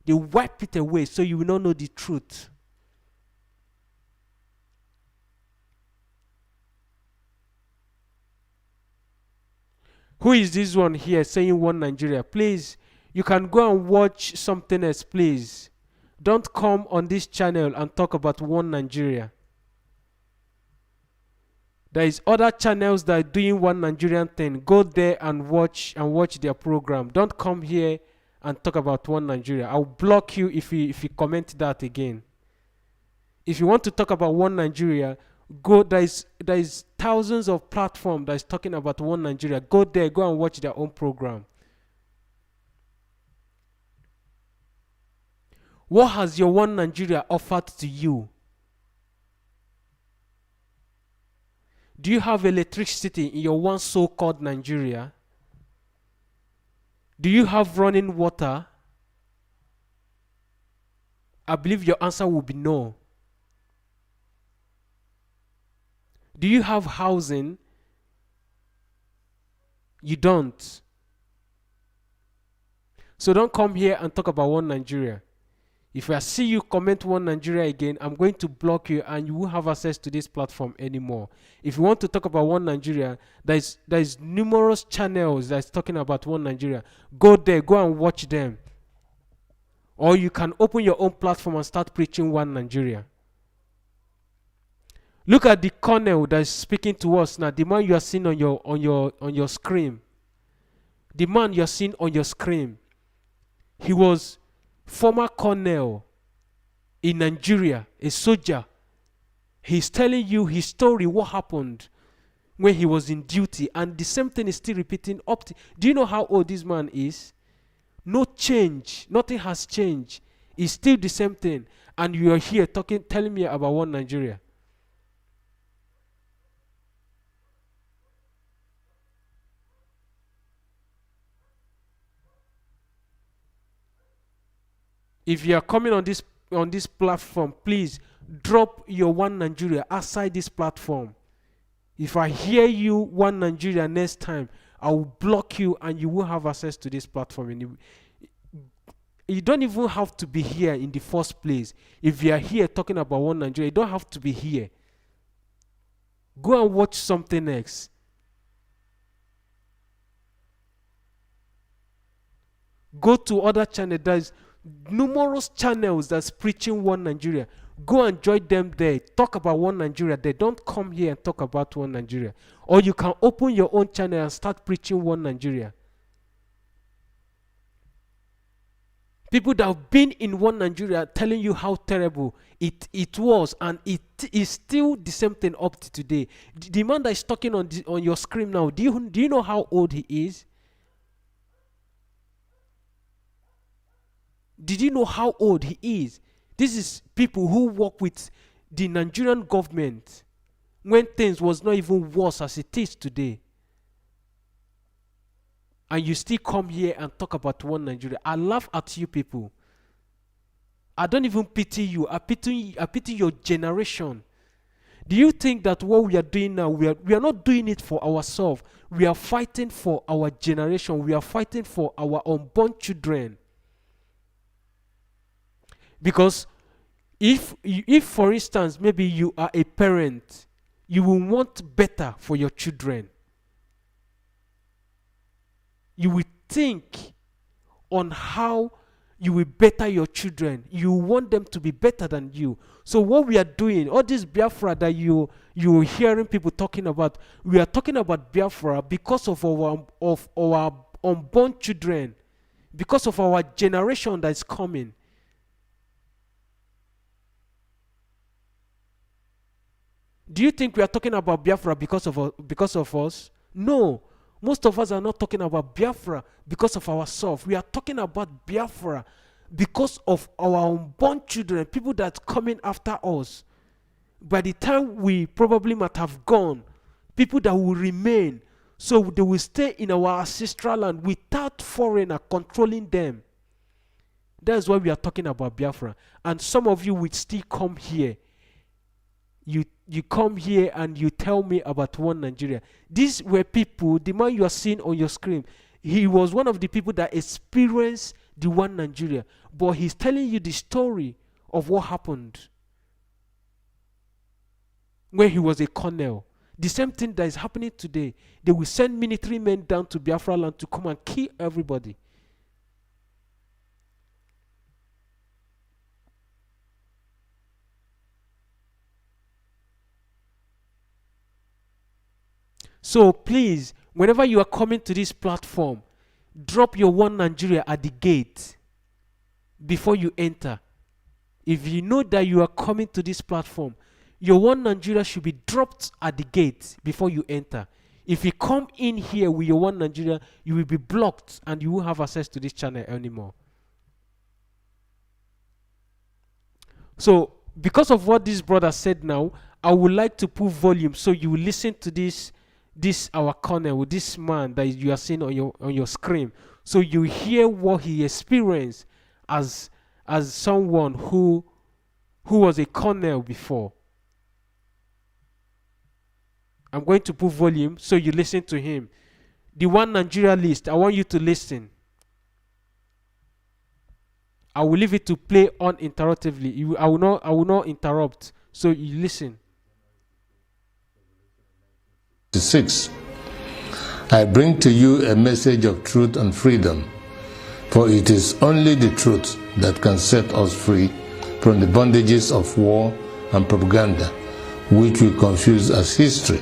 They wipe it away so you will not know the truth. Who is this one here saying one Nigeria? Please, you can go and watch something else, please. Don't come on this channel and talk about one Nigeria. There is other channels that are doing one Nigerian thing. Go there and watch their program. Don't come here and talk about one Nigeria. I'll block you if you comment that again. If you want to talk about one Nigeria, go. There is thousands of platforms that is talking about one Nigeria. Go there, go and watch their own program. What has your one Nigeria offered to you? Do you have electricity in your one so-called Nigeria? Do you have running water? I believe your answer will be no. Do you have housing? You don't. So don't come here and talk about one Nigeria. If I see you comment one Nigeria again, I'm going to block you and you won't have access to this platform anymore. If you want to talk about one Nigeria, there is numerous channels that's talking about one Nigeria. Go there, go and watch them. Or you can open your own platform and start preaching one Nigeria. Look at the colonel that's speaking to us now. The man you are seeing on your screen. The man you are seeing on your screen. He was former colonel in Nigeria, a soldier. He's telling you his story, what happened when he was in duty, and the same thing is still repeating up to. Do you know how old this man is? No change. Nothing has changed. It's still the same thing. And you are here telling me about one Nigeria. If you are coming on this platform, please drop your one Nigeria outside this platform. If I hear you one Nigeria next time, I will block you and you won't have access to this platform. You don't even have to be here in the first place. If you are here talking about one Nigeria, you don't have to be here. Go and watch something else. Go to other channels. There's numerous channels that's preaching one Nigeria. Go and join them there. Talk about one Nigeria there. Don't come here and talk about one Nigeria. Or you can open your own channel and start preaching one Nigeria. People that have been in one Nigeria telling you how terrible it was, and it is still the same thing up to today. The man that is talking on your screen now, do you know how old he is? Did you know how old he is? This is people who work with the Nigerian government when things was not even worse as it is today. And you still come here and talk about one Nigeria. I laugh at you people. I don't even pity you. I pity your generation. Do you think that what we are doing now, we are not doing it for ourselves. We are fighting for our generation. We are fighting for our unborn children. Because if for instance, maybe you are a parent, you will want better for your children. You will think on how you will better your children. You want them to be better than you. So what we are doing, all this Biafra that you're hearing people talking about, we are talking about Biafra because of our unborn children, because of our generation that is coming. Do you think we are talking about Biafra because of us? No. Most of us are not talking about Biafra because of ourselves. We are talking about Biafra because of our unborn children, people that are coming after us. by the time we probably might have gone, people that will remain, so they will stay in our ancestral land without foreigner controlling them. That's why we are talking about Biafra. And some of you will still come here. You come here and you tell me about one Nigeria. These were people, the man you are seeing on your screen, he was one of the people that experienced the one Nigeria. But he's telling you the story of what happened when he was a colonel. The same thing that is happening today. They will send military men down to Biafra land to come and kill everybody. So please, whenever you are coming to this platform, drop your one Nigeria at the gate before you enter. If you know that you are coming to this platform, your one Nigeria should be dropped at the gate before you enter. If you come in here with your one Nigeria, you will be blocked and you won't have access to this channel anymore. So, because of what this brother said now, I would like to put volume so you will listen to this our colonel, this man that you are seeing on your screen. So you hear what he experienced as someone who was a colonel before. I'm going to put volume so you listen to him. The one Nigeria list, I want you to listen. I will leave it to play uninterruptedly. I will not interrupt. So you listen. 6. I bring to you a message of truth and freedom, for it is only the truth that can set us free from the bondages of war and propaganda, which we confuse as history.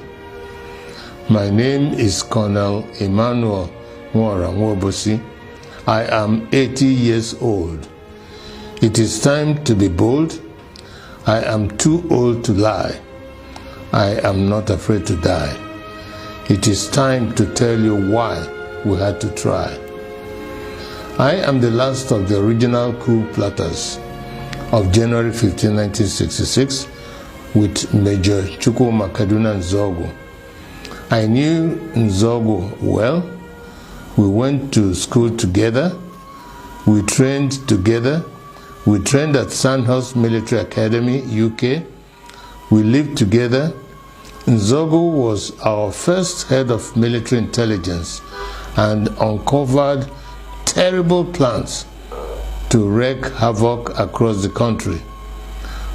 My name is Colonel Emmanuel Nwora Nwobosi. I am 80 years old. It is time to be bold. I am too old to lie. I am not afraid to die. It is time to tell you why we had to try. I am the last of the original coup plotters of January 15, 1966 with Major Chukwuma Kaduna Nzogu. I knew Nzogu well. We went to school together. We trained together. We trained at Sandhurst Military Academy, UK. We lived together. Nzogu was our first head of military intelligence and uncovered terrible plans to wreak havoc across the country.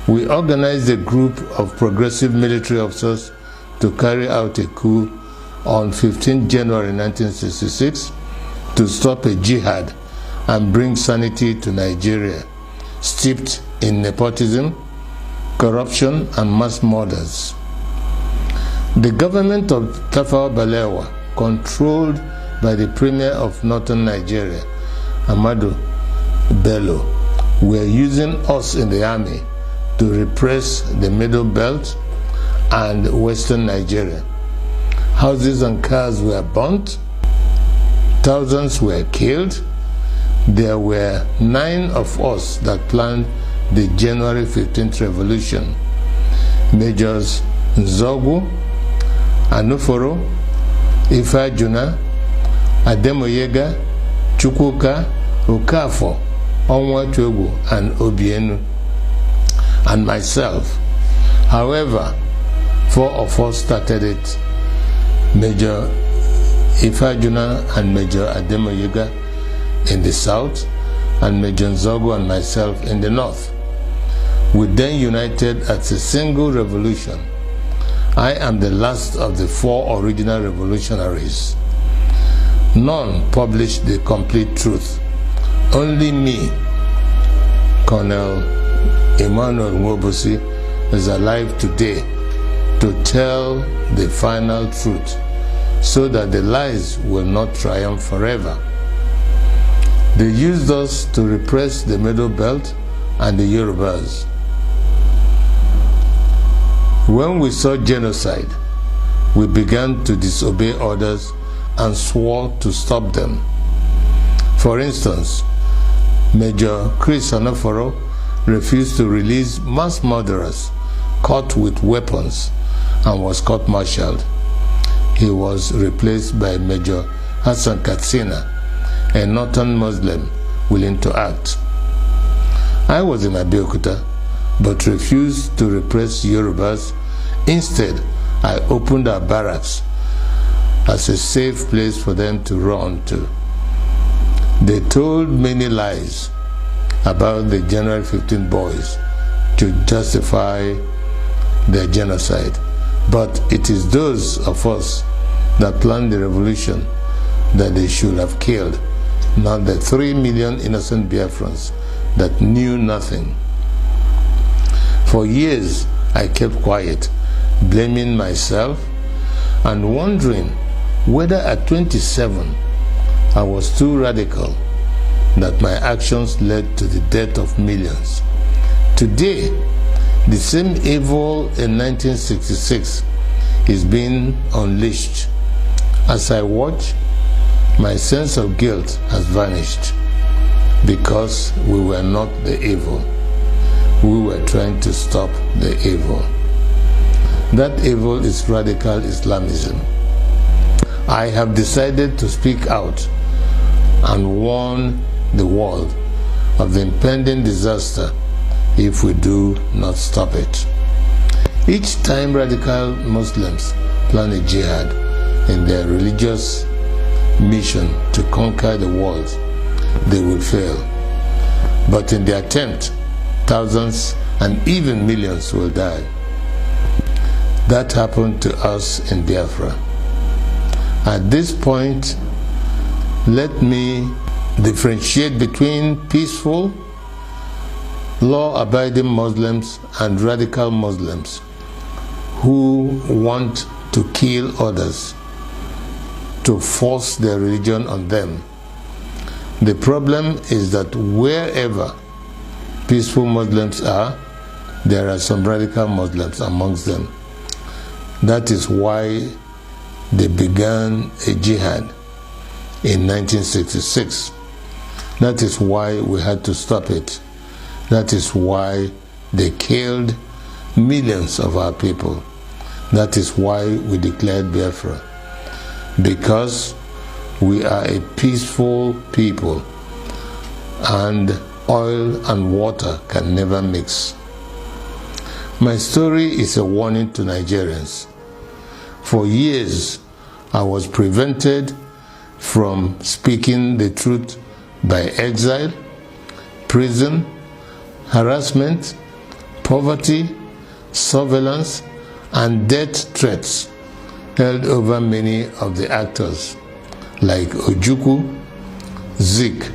We organized a group of progressive military officers to carry out a coup on 15 January 1966 to stop a jihad and bring sanity to Nigeria, steeped in nepotism, corruption, and mass murders. The government of Tafawa Balewa, controlled by the Premier of Northern Nigeria, Ahmadu Bello, were using us in the army to repress the Middle Belt and Western Nigeria. Houses and cars were burnt. Thousands were killed. There were 9 of us that planned the January 15th revolution. Majors Nzogu, Anuforo, Ifeajuna, Ademoyega, Chukwuka, Okafor, Onwachukwu, and Obienu, and myself. However, 4 of us started it. Major Ifeajuna and Major Ademoyega in the south, and Major Nzogu and myself in the north. We then united as a single revolution. I am the last of the 4 original revolutionaries. None published the complete truth. Only me, Colonel Emmanuel Nwobosi, is alive today to tell the final truth so that the lies will not triumph forever. They used us to repress the Middle Belt and the Yorubas. When we saw genocide, we began to disobey orders and swore to stop them. For instance, Major Chris Anoforo refused to release mass murderers caught with weapons and was court-martialed. He was replaced by Major Hassan Katsina, a northern Muslim willing to act. I was in Abeokuta, but refused to repress Yorubas. Instead, I opened our barracks as a safe place for them to run to. They told many lies about the January 15 boys to justify their genocide. But it is those of us that planned the revolution that they should have killed, not the 3 million innocent Biafrans that knew nothing. For years, I kept quiet, blaming myself and wondering whether at 27 I was too radical that my actions led to the death of millions. Today, the same evil in 1966 is being unleashed. As I watch, my sense of guilt has vanished because we were not the evil. We were trying to stop the evil. That evil is radical Islamism. I have decided to speak out and warn the world of the impending disaster if we do not stop it. Each time radical Muslims plan a jihad in their religious mission to conquer the world, they will fail. But in the attempt, thousands and even millions will die. That happened to us in Biafra. At this point, let me differentiate between peaceful, law-abiding Muslims and radical Muslims who want to kill others, to force their religion on them. The problem is that wherever peaceful Muslims are, there are some radical Muslims amongst them. That is why they began a jihad in 1966. That is why we had to stop it. That is why they killed millions of our people. That is why we declared Biafra. Because we are a peaceful people and oil and water can never mix. My story is a warning to Nigerians. For years, I was prevented from speaking the truth by exile, prison, harassment, poverty, surveillance, and death threats held over many of the actors like Ojukwu, Zik,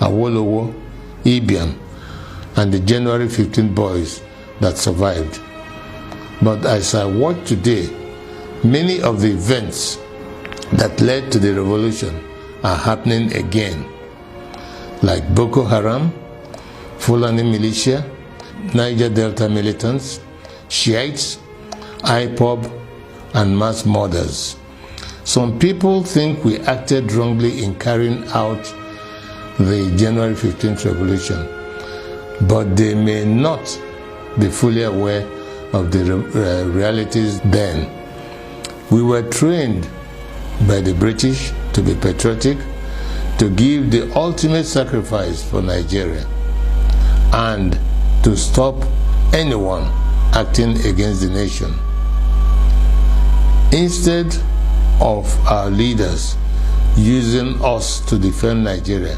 Awolowo, Ibiam, and the January 15 boys that survived. But as I watch today, many of the events that led to the revolution are happening again, like Boko Haram, Fulani militia, Niger Delta militants, Shiites, IPOB, and mass murders. Some people think we acted wrongly in carrying out the January 15th revolution, but they may not be fully aware of the realities then. We were trained by the British to be patriotic, to give the ultimate sacrifice for Nigeria, and to stop anyone acting against the nation. Instead of our leaders using us to defend Nigeria,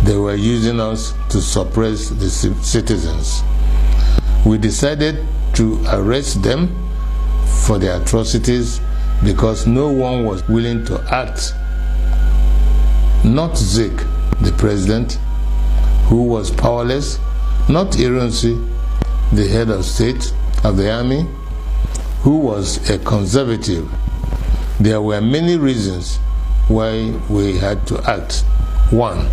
they were using us to suppress the citizens. We decided to arrest them for their atrocities because no one was willing to act. Not Zik, the president, who was powerless, not Irunsi, the head of state of the army, who was a conservative. There were many reasons why we had to act. One,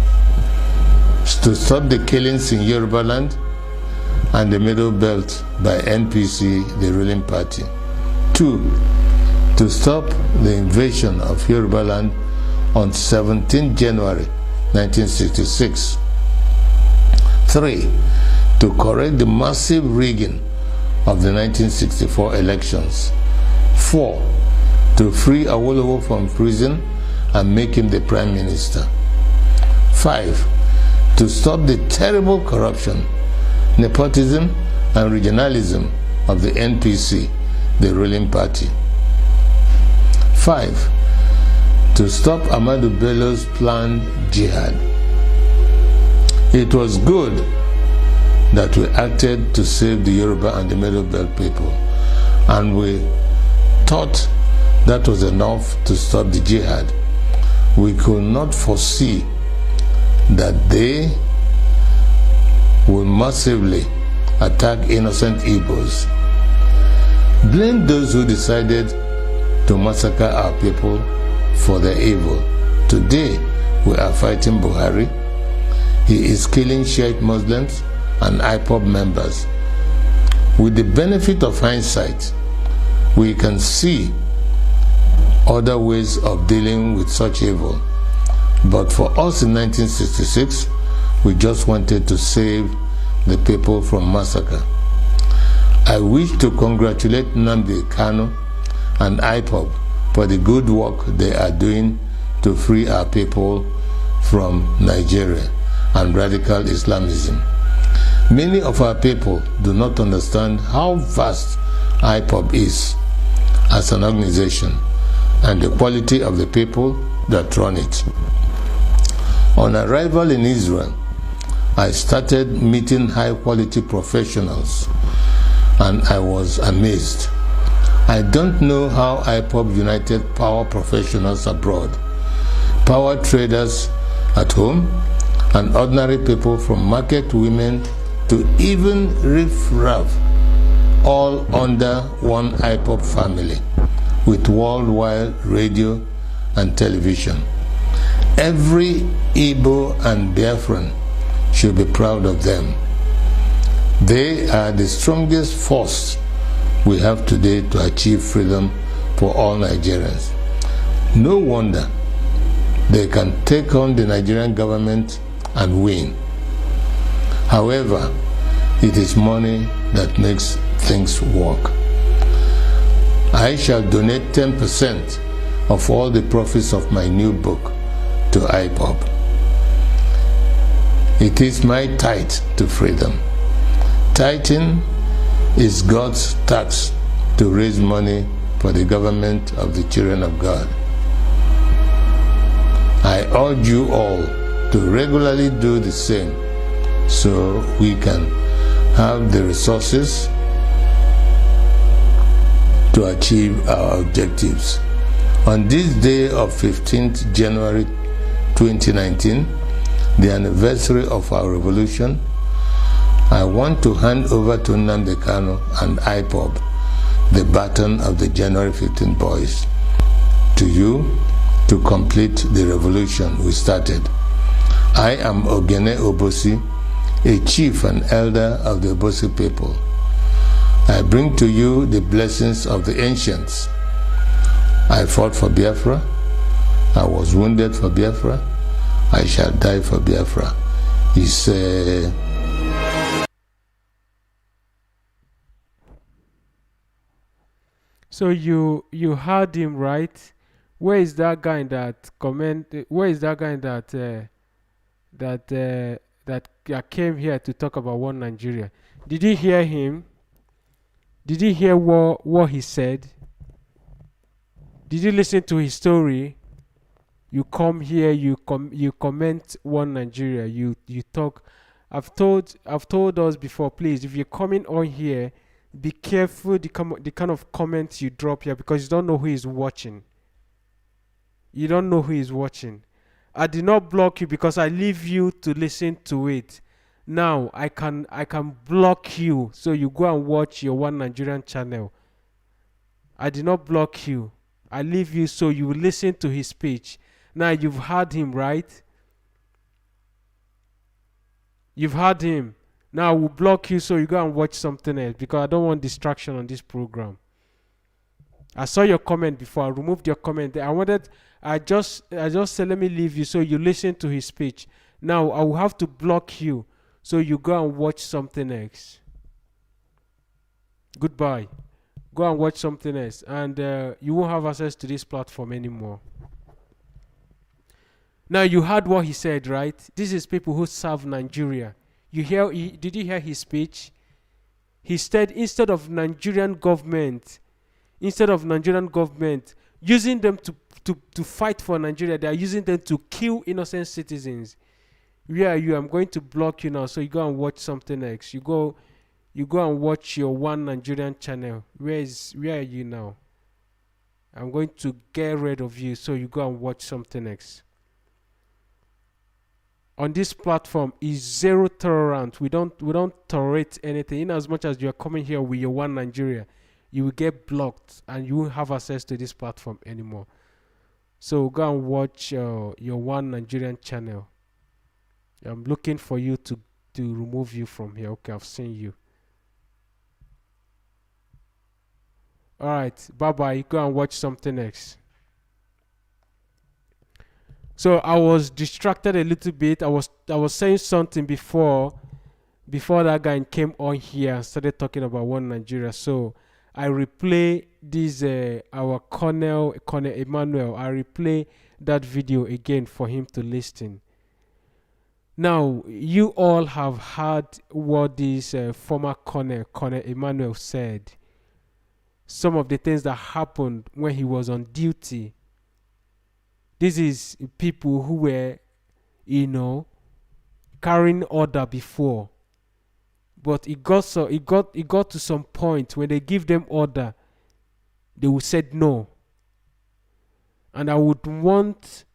to stop the killings in Yoruba land and the Middle Belt by NPC, the ruling party. Two, to stop the invasion of Yoruba land on 17 January 1966. Three, to correct the massive rigging of the 1964 elections. 4. To free Awolowo from prison and make him the Prime Minister. 5. To stop the terrible corruption, nepotism, and regionalism of the NPC, the ruling party. 5. To stop Ahmadu Bello's planned jihad. It was good that we acted to save the Yoruba and the Middle Belt people, and we thought that was enough to stop the jihad. We could not foresee that they will massively attack innocent Igbos. Blame those who decided to massacre our people for their evil. Today, we are fighting Buhari. He is killing Shiite Muslims and IPOB members. With the benefit of hindsight, we can see other ways of dealing with such evil. But for us in 1966, we just wanted to save the people from massacre. I wish to congratulate Nnamdi Kanu and IPOB for the good work they are doing to free our people from Nigeria and radical Islamism. Many of our people do not understand how vast IPOB is as an organization and the quality of the people that run it. On arrival in Israel, I started meeting high-quality professionals, and I was amazed. I don't know how IPOB united power professionals abroad, power traders at home, and ordinary people from market women to even riff-raff, all under one IPOB family, with worldwide radio and television. Every Igbo and Biafran should be proud of them. They are the strongest force we have today to achieve freedom for all Nigerians. No wonder they can take on the Nigerian government and win. However, it is money that makes things work. I shall donate 10% of all the profits of my new book to IPOB. It is my tithe to freedom. Tithing is God's tax to raise money for the government of the children of God. I urge you all to regularly do the same so we can have the resources to achieve our objectives. On this day of 15th January 2019, the anniversary of our revolution, I want to hand over to Nnamdi Kanu and IPOB the baton of the January 15 boys, to you to complete the revolution we started. I am Ogene Obosi, a chief and elder of the Obosi people. I bring to you the blessings of the ancients. I fought for Biafra. I was wounded for Biafra. I shall die for Biafra. He said. So you heard him, right? Where is that guy that Where is that guy that came here to talk about one Nigeria? Did you hear him? Did you hear what he said? Did you listen to his story? You come here, you comment one Nigeria, you talk. I've told us before, please, if you're coming on here, be careful the kind of comments you drop here, because you don't know who is watching. You don't know who is watching. I did not block you because I leave you to listen to it. Now I can block you so you go and watch your one Nigerian channel. I did not block you. I leave you so you will listen to his speech. Now you've heard him, right? You've heard him. Now I will block you so you go and watch something else, because I don't want distraction on this program. I saw your comment before. I removed your comment. I just said let me leave you so you listen to his speech. Now I will have to block you so you go and watch something else. Goodbye. Go and watch something else, and you won't have access to this platform anymore. Now you heard what he said, right? This is people who serve Nigeria. Did you hear his speech? He said instead of Nigerian government using them to fight for Nigeria, they are using them to kill innocent citizens. Where are you? I'm going to block you now, so you go and watch something else. You go and watch your one Nigerian channel. Where are you now? I'm going to get rid of you, so you go and watch something else. On this platform is zero tolerance. We don't tolerate anything. In as much as you are coming here with your one Nigeria, you will get blocked and you won't have access to this platform anymore. So go and watch your one Nigerian channel. I'm looking for you to remove you from here. Okay, I've seen you. All right, bye bye. Go and watch something else. So I was distracted a little bit. I was saying something before that guy came on here and started talking about one Nigeria. So I replay this our Colonel Emmanuel. I replay that video again for him to listen. Now you all have heard what this former Colonel Emmanuel said. Some of the things that happened when he was on duty. This is people who were, carrying order before, but it got to some point when they give them order, they will say no. And I would want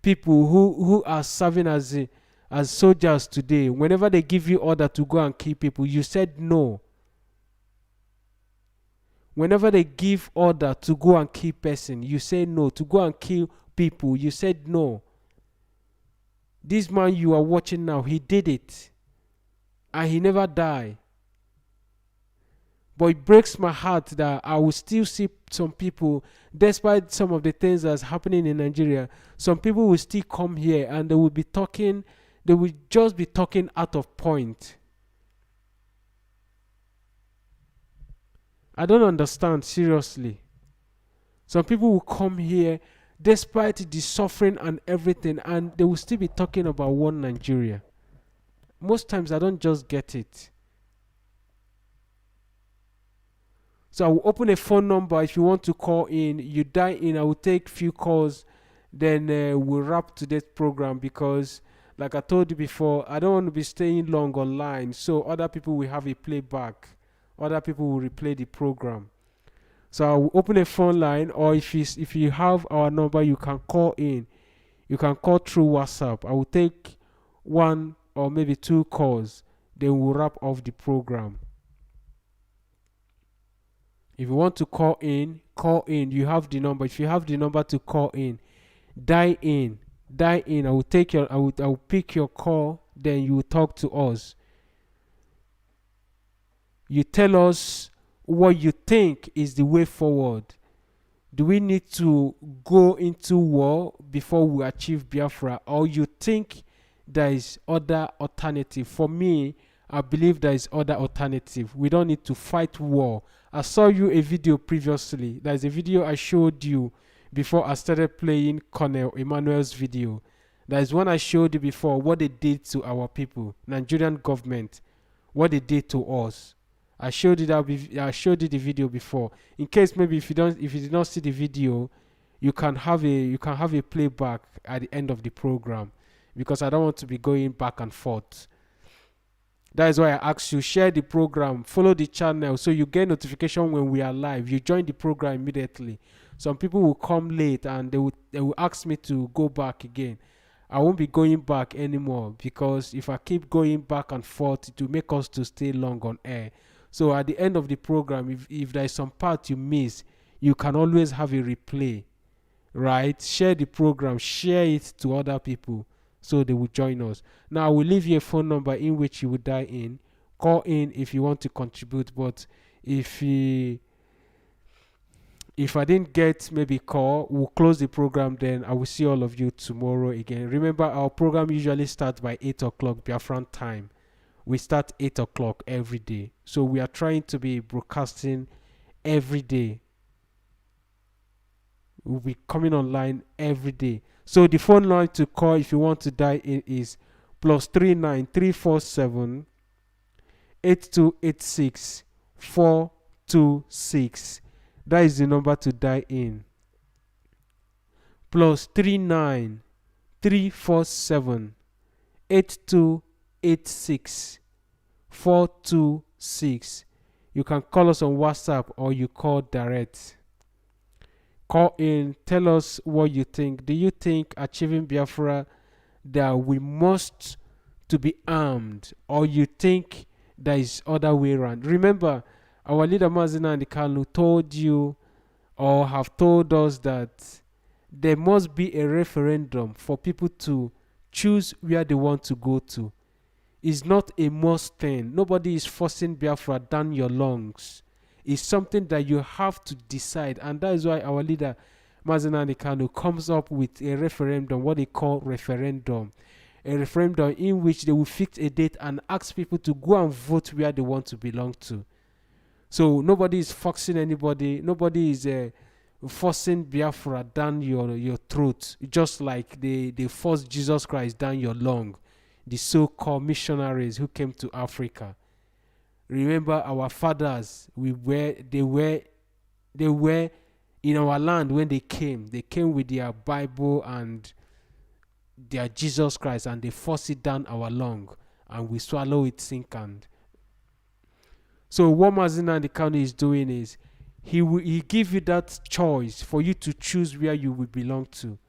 people who are serving as soldiers today. Whenever they give you order to go and kill people, you said no. Whenever they give order to go and kill person, you say no. To go and kill people, you said no. This man you are watching now, he did it. And he never died. But it breaks my heart that I will still see some people, despite some of the things that's happening in Nigeria, some people will still come here and they will just be talking out of point. I don't understand, seriously. Some people will come here despite the suffering and everything, and they will still be talking about one Nigeria. Most times I don't just get it. So I will open a phone number if you want to call in. You dial in, I will take few calls, then we'll wrap today's program, because like I told you before, I don't want to be staying long online, so other people will have a playback. Other people will replay the program. So I will open a phone line, or if you have our number, you can call in. You can call through WhatsApp. I will take one or maybe two calls, then we'll wrap off the program. If you want to call in, you have the number. If you have the number to call in, dial in. I will pick your call, then you will talk to us. You tell us what you think is the way forward. Do we need to go into war before we achieve Biafra, or you think there is other alternative? For me, I believe there is other alternative. We don't need to fight war. I saw you a video previously. There is a video I showed you before I started playing Colonel Emmanuel's video. There is one I showed you before, what they did to our people, Nigerian government, what they did to us. I showed you the video before. In case maybe if you did not see the video, you can have a playback at the end of the program, because I don't want to be going back and forth. That is why I ask you, share the program, follow the channel, so you get notification when we are live. You join the program immediately. Some people will come late and they will ask me to go back again. I won't be going back anymore, because if I keep going back and forth, it will make us to stay long on air. So at the end of the program, if there is some part you miss, you can always have a replay, right? Share the program, share it to other people, so they will join us. Now I will leave you a phone number in which you will dial in. Call in if you want to contribute, but if I didn't get maybe call, we'll close the program. Then I will see all of you tomorrow again. Remember, our program usually starts by 8 o'clock Biafran time. We start 8 o'clock every day. So we are trying to be broadcasting every day. We'll be coming online every day. So the phone line to call if you want to dial in is +39347 8286 426. That is the number to dial in. +39347 8286 426. You can call us on WhatsApp or you call direct. Call in, tell us what you think. Do you think achieving Biafra that we must to be armed, or you think there is other way around? Remember, our leader Mazina and Kalu told you or have told us that there must be a referendum for people to choose where they want to go to. It's not a must thing. Nobody is forcing Biafra down your lungs. It's something that you have to decide, and that is why our leader Mazina Nikano comes up with a referendum, what they call referendum. A referendum in which they will fix a date and ask people to go and vote where they want to belong to. So nobody is forcing anybody. Nobody is forcing Biafra down your throat, just like they forced Jesus Christ down your lung, the so-called missionaries who came to Africa. Remember our fathers, they were in our land when they came. They came with their Bible and their Jesus Christ, and they forced it down our lung, and we swallow it sinkand. So what Mazina and the county is doing is he give you that choice for you to choose where you will belong to.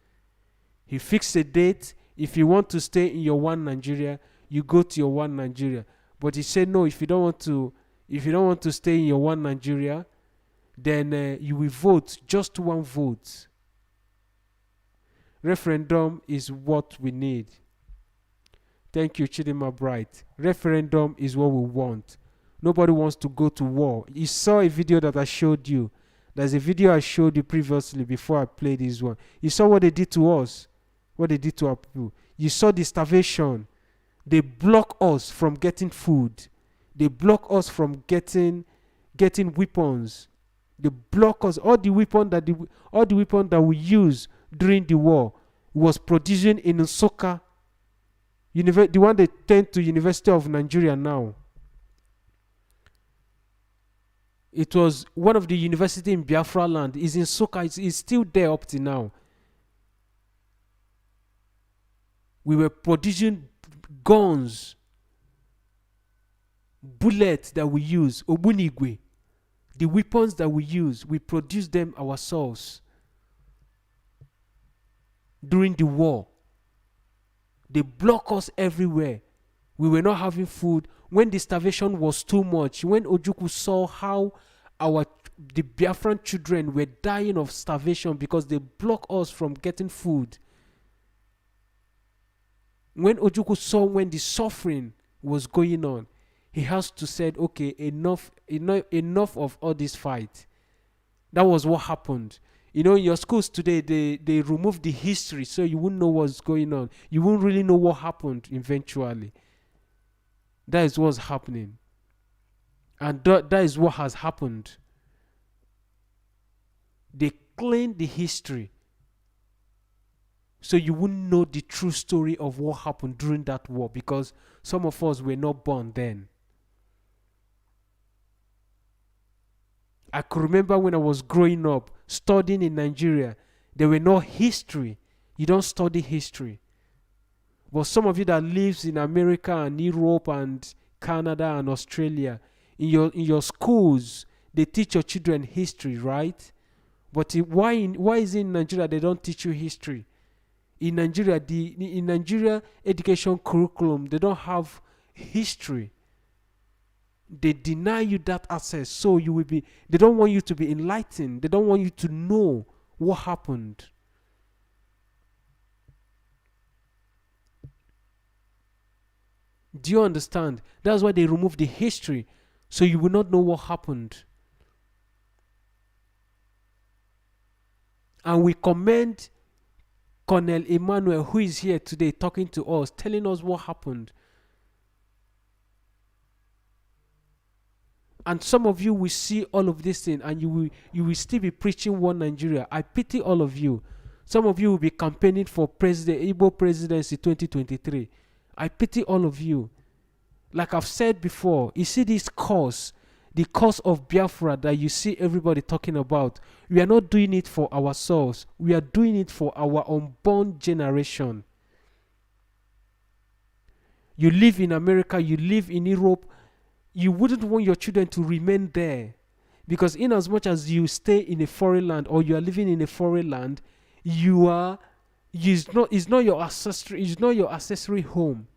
He fixed a date. If you want to stay in your one Nigeria, you go to your one Nigeria. But he said no. If you don't want to stay in your one Nigeria, then you will vote just one vote. Referendum is what we need. Thank you, Chidima Bright. Referendum is what we want. Nobody wants to go to war. You saw a video that I showed you. There's a video I showed you previously before I played this one. You saw what they did to us, what they did to our people. You saw the starvation. They block us from getting food. They block us from getting weapons. They block us. All the weapon that we use during the war was producing in Nsukka, the one they turned to University of Nigeria now. It was one of the university in Biafra land. Is in Nsukka. It's still there up to now. We were producing guns, bullets that we use, obunigwe. The weapons that we use, we produce them ourselves. During the war, they block us everywhere. We were not having food. When the starvation was too much, when Ojukwu saw how the Biafran children were dying of starvation because they block us from getting food. When Ojukwu saw when the suffering was going on, he has to say, okay, enough of all this fight. That was what happened. You know, in your schools today, they removed the history, so you wouldn't know what's going on. You wouldn't really know what happened eventually. That is what's happening. And that is what has happened. They cleaned the history, so you wouldn't know the true story of what happened during that war, because some of us were not born then. I could remember when I was growing up, studying in Nigeria, there were no history. You don't study history. But some of you that lives in America and Europe and Canada and Australia, in your schools, they teach your children history, right? But why is it in Nigeria they don't teach you history? In Nigeria education curriculum, they don't have history. They deny you that access, so they don't want you to be enlightened. They don't want you to know what happened. Do you understand? That's why they remove the history, so you will not know what happened. And we commend Colonel Emmanuel, who is here today talking to us, telling us what happened. And some of you will see all of this thing, and you will still be preaching one Nigeria. I pity all of you. Some of you will be campaigning for Igbo presidency 2023. I pity all of you. Like I've said before, you see this cause, the cause of Biafra that you see everybody talking about. We are not doing it for ourselves. We are doing it for our unborn generation. You live in America, you live in Europe. You wouldn't want your children to remain there, because in as much as you stay in a foreign land or you are living in a foreign land, it's not your ancestry home.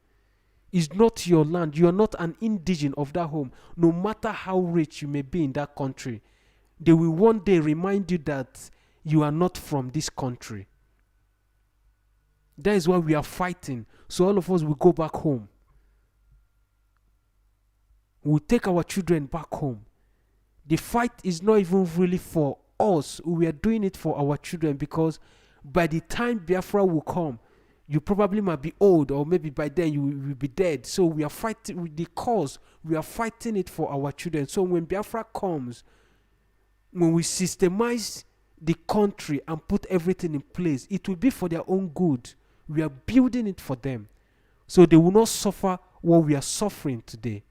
It's not your land. You are not an indigene of that home. No matter how rich you may be in that country, they will one day remind you that you are not from this country. That is why we are fighting. So all of us will go back home. We'll take our children back home. The fight is not even really for us. We are doing it for our children, because by the time Biafra will come, you probably might be old, or maybe by then you will be dead. So we are fighting with the cause. We are fighting it for our children. So when Biafra comes, when we systemize the country and put everything in place, it will be for their own good. We are building it for them, so they will not suffer what we are suffering today.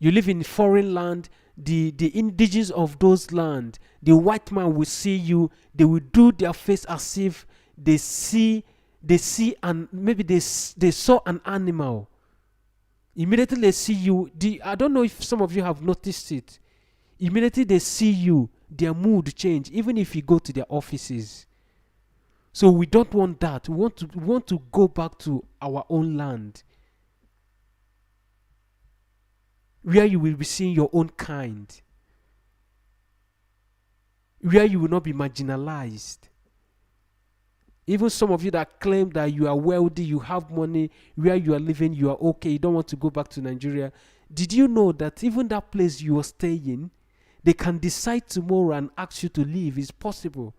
You live in foreign land, the indigenous of those land, the white man will see you, they will do their face as if they see and maybe they saw an animal. Immediately they see you, I don't know if some of you have noticed it. Immediately they see you, their mood change, even if you go to their offices. So we don't want that. We want to go back to our own land, where you will be seeing your own kind, where you will not be marginalized. Even some of you that claim that you are wealthy, you have money, where you are living, you are okay, you don't want to go back to Nigeria. Did you know that even that place you are staying, they can decide tomorrow and ask you to leave? It's possible.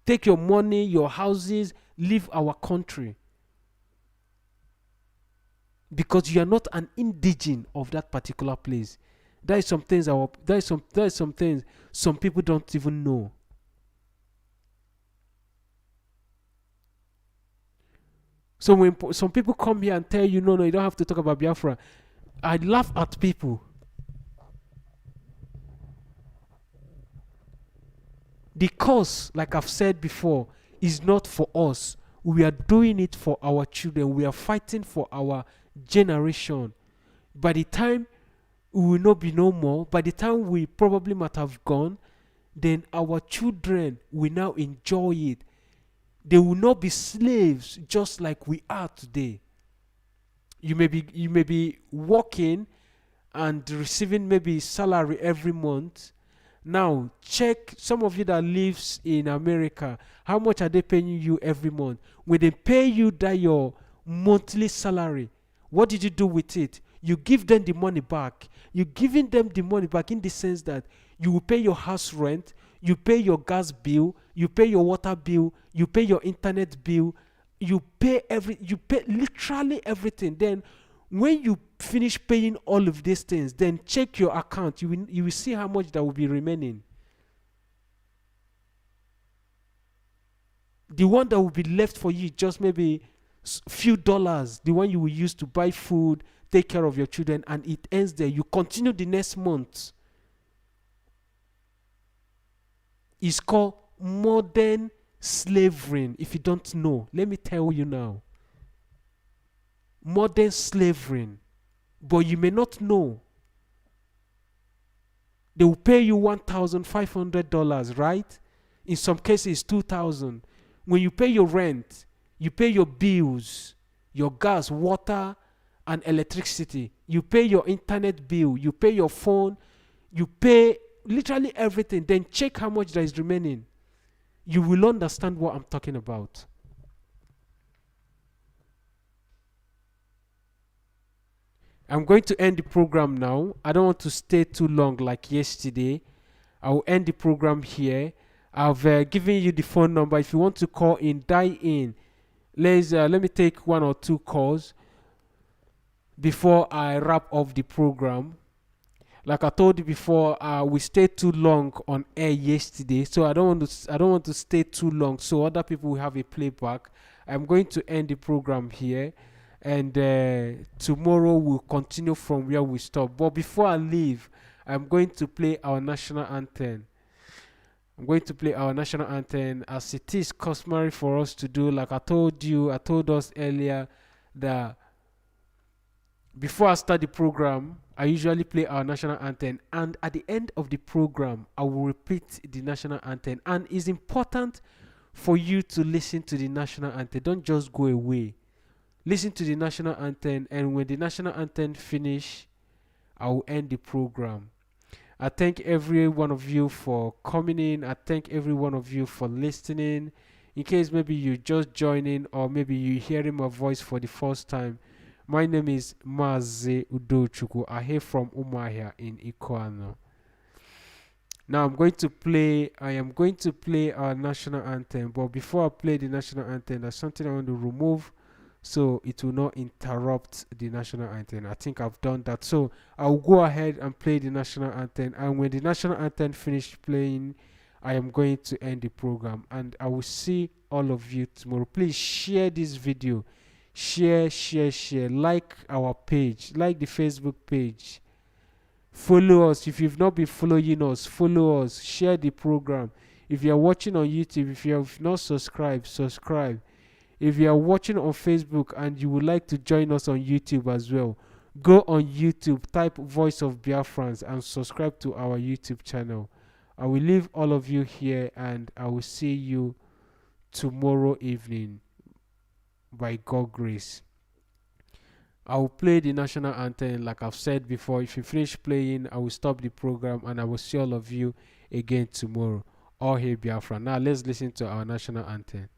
Take your money, your houses, leave our country, because you are not an indigene of that particular place. There is some things some people don't even know. So when some people come here and tell you, no, you don't have to talk about Biafra, I laugh at people. The cause, like I've said before, is not for us. We are doing it for our children. We are fighting for our generation. By the time we will not be no more, by the time we probably might have gone, then our children will now enjoy it. They will not be slaves just like we are today. You may be working and receiving maybe salary every month. Now check some of you that lives in America. How much are they paying you every month? When they pay you that your monthly salary, what did you do with it? You give them the money back. You're giving them the money back in the sense that you will pay your house rent, you pay your gas bill, you pay your water bill, you pay your internet bill, you pay literally everything. Then when you finish paying all of these things, then check your account. You will see how much that will be remaining. The one that will be left for you, just maybe few dollars, the one you will use to buy food, take care of your children, and it ends there. You continue the next month. It's called modern slavery. If you don't know, let me tell you now. Modern slavery. But you may not know. They will pay you $1,500, right? In some cases, $2,000. When you pay your rent, you pay your bills, your gas, water, and electricity. You pay your internet bill. You pay your phone. You pay literally everything. Then check how much there is remaining. You will understand what I'm talking about. I'm going to end the program now. I don't want to stay too long like yesterday. I will end the program here. I've given you the phone number. If you want to call in, dial in. Let me take one or two calls. before I wrap up the program. Like I told you before, we stayed too long on air yesterday, so I don't want to stay too long, so other people will have a playback. I'm going to end the program here, and tomorrow we'll continue from where we stop. But before I leave, I'm going to play our national anthem. I'm going to play our national anthem as it is customary for us to do. Like I told us earlier that before I start the program, I usually play our national anthem, and at the end of the program, I will repeat the national anthem. And it's important for you to listen to the national anthem. Don't just go away. Listen to the national anthem, and when the national anthem finish, I will end the program. I thank every one of you for coming in. I thank every one of you for listening. In case maybe you just joining or maybe you hearing my voice for the first time, my name is Maze Udochukwu. I hail from Umahia in Ikoano. Now I am going to play our national anthem. But before I play the national anthem, there's something I want to remove so it will not interrupt the national anthem. I think I've done that. So I'll go ahead and play the national anthem. And when the national anthem finished playing, I am going to end the program. And I will see all of you tomorrow. Please share this video. Share. Like our page. Like the Facebook page. Follow us. If you've not been following us, follow us. Share the program. If you are watching on YouTube, if you have not subscribed, subscribe. If you are watching on Facebook and you would like to join us on YouTube as well, go on YouTube, type Voice of Biafrans and subscribe to our YouTube channel. I will leave all of you here and I will see you tomorrow evening by God's grace. I will play the national anthem like I've said before. If you finish playing, I will stop the program and I will see all of you again tomorrow. All hail Biafra. Now let's listen to our national anthem.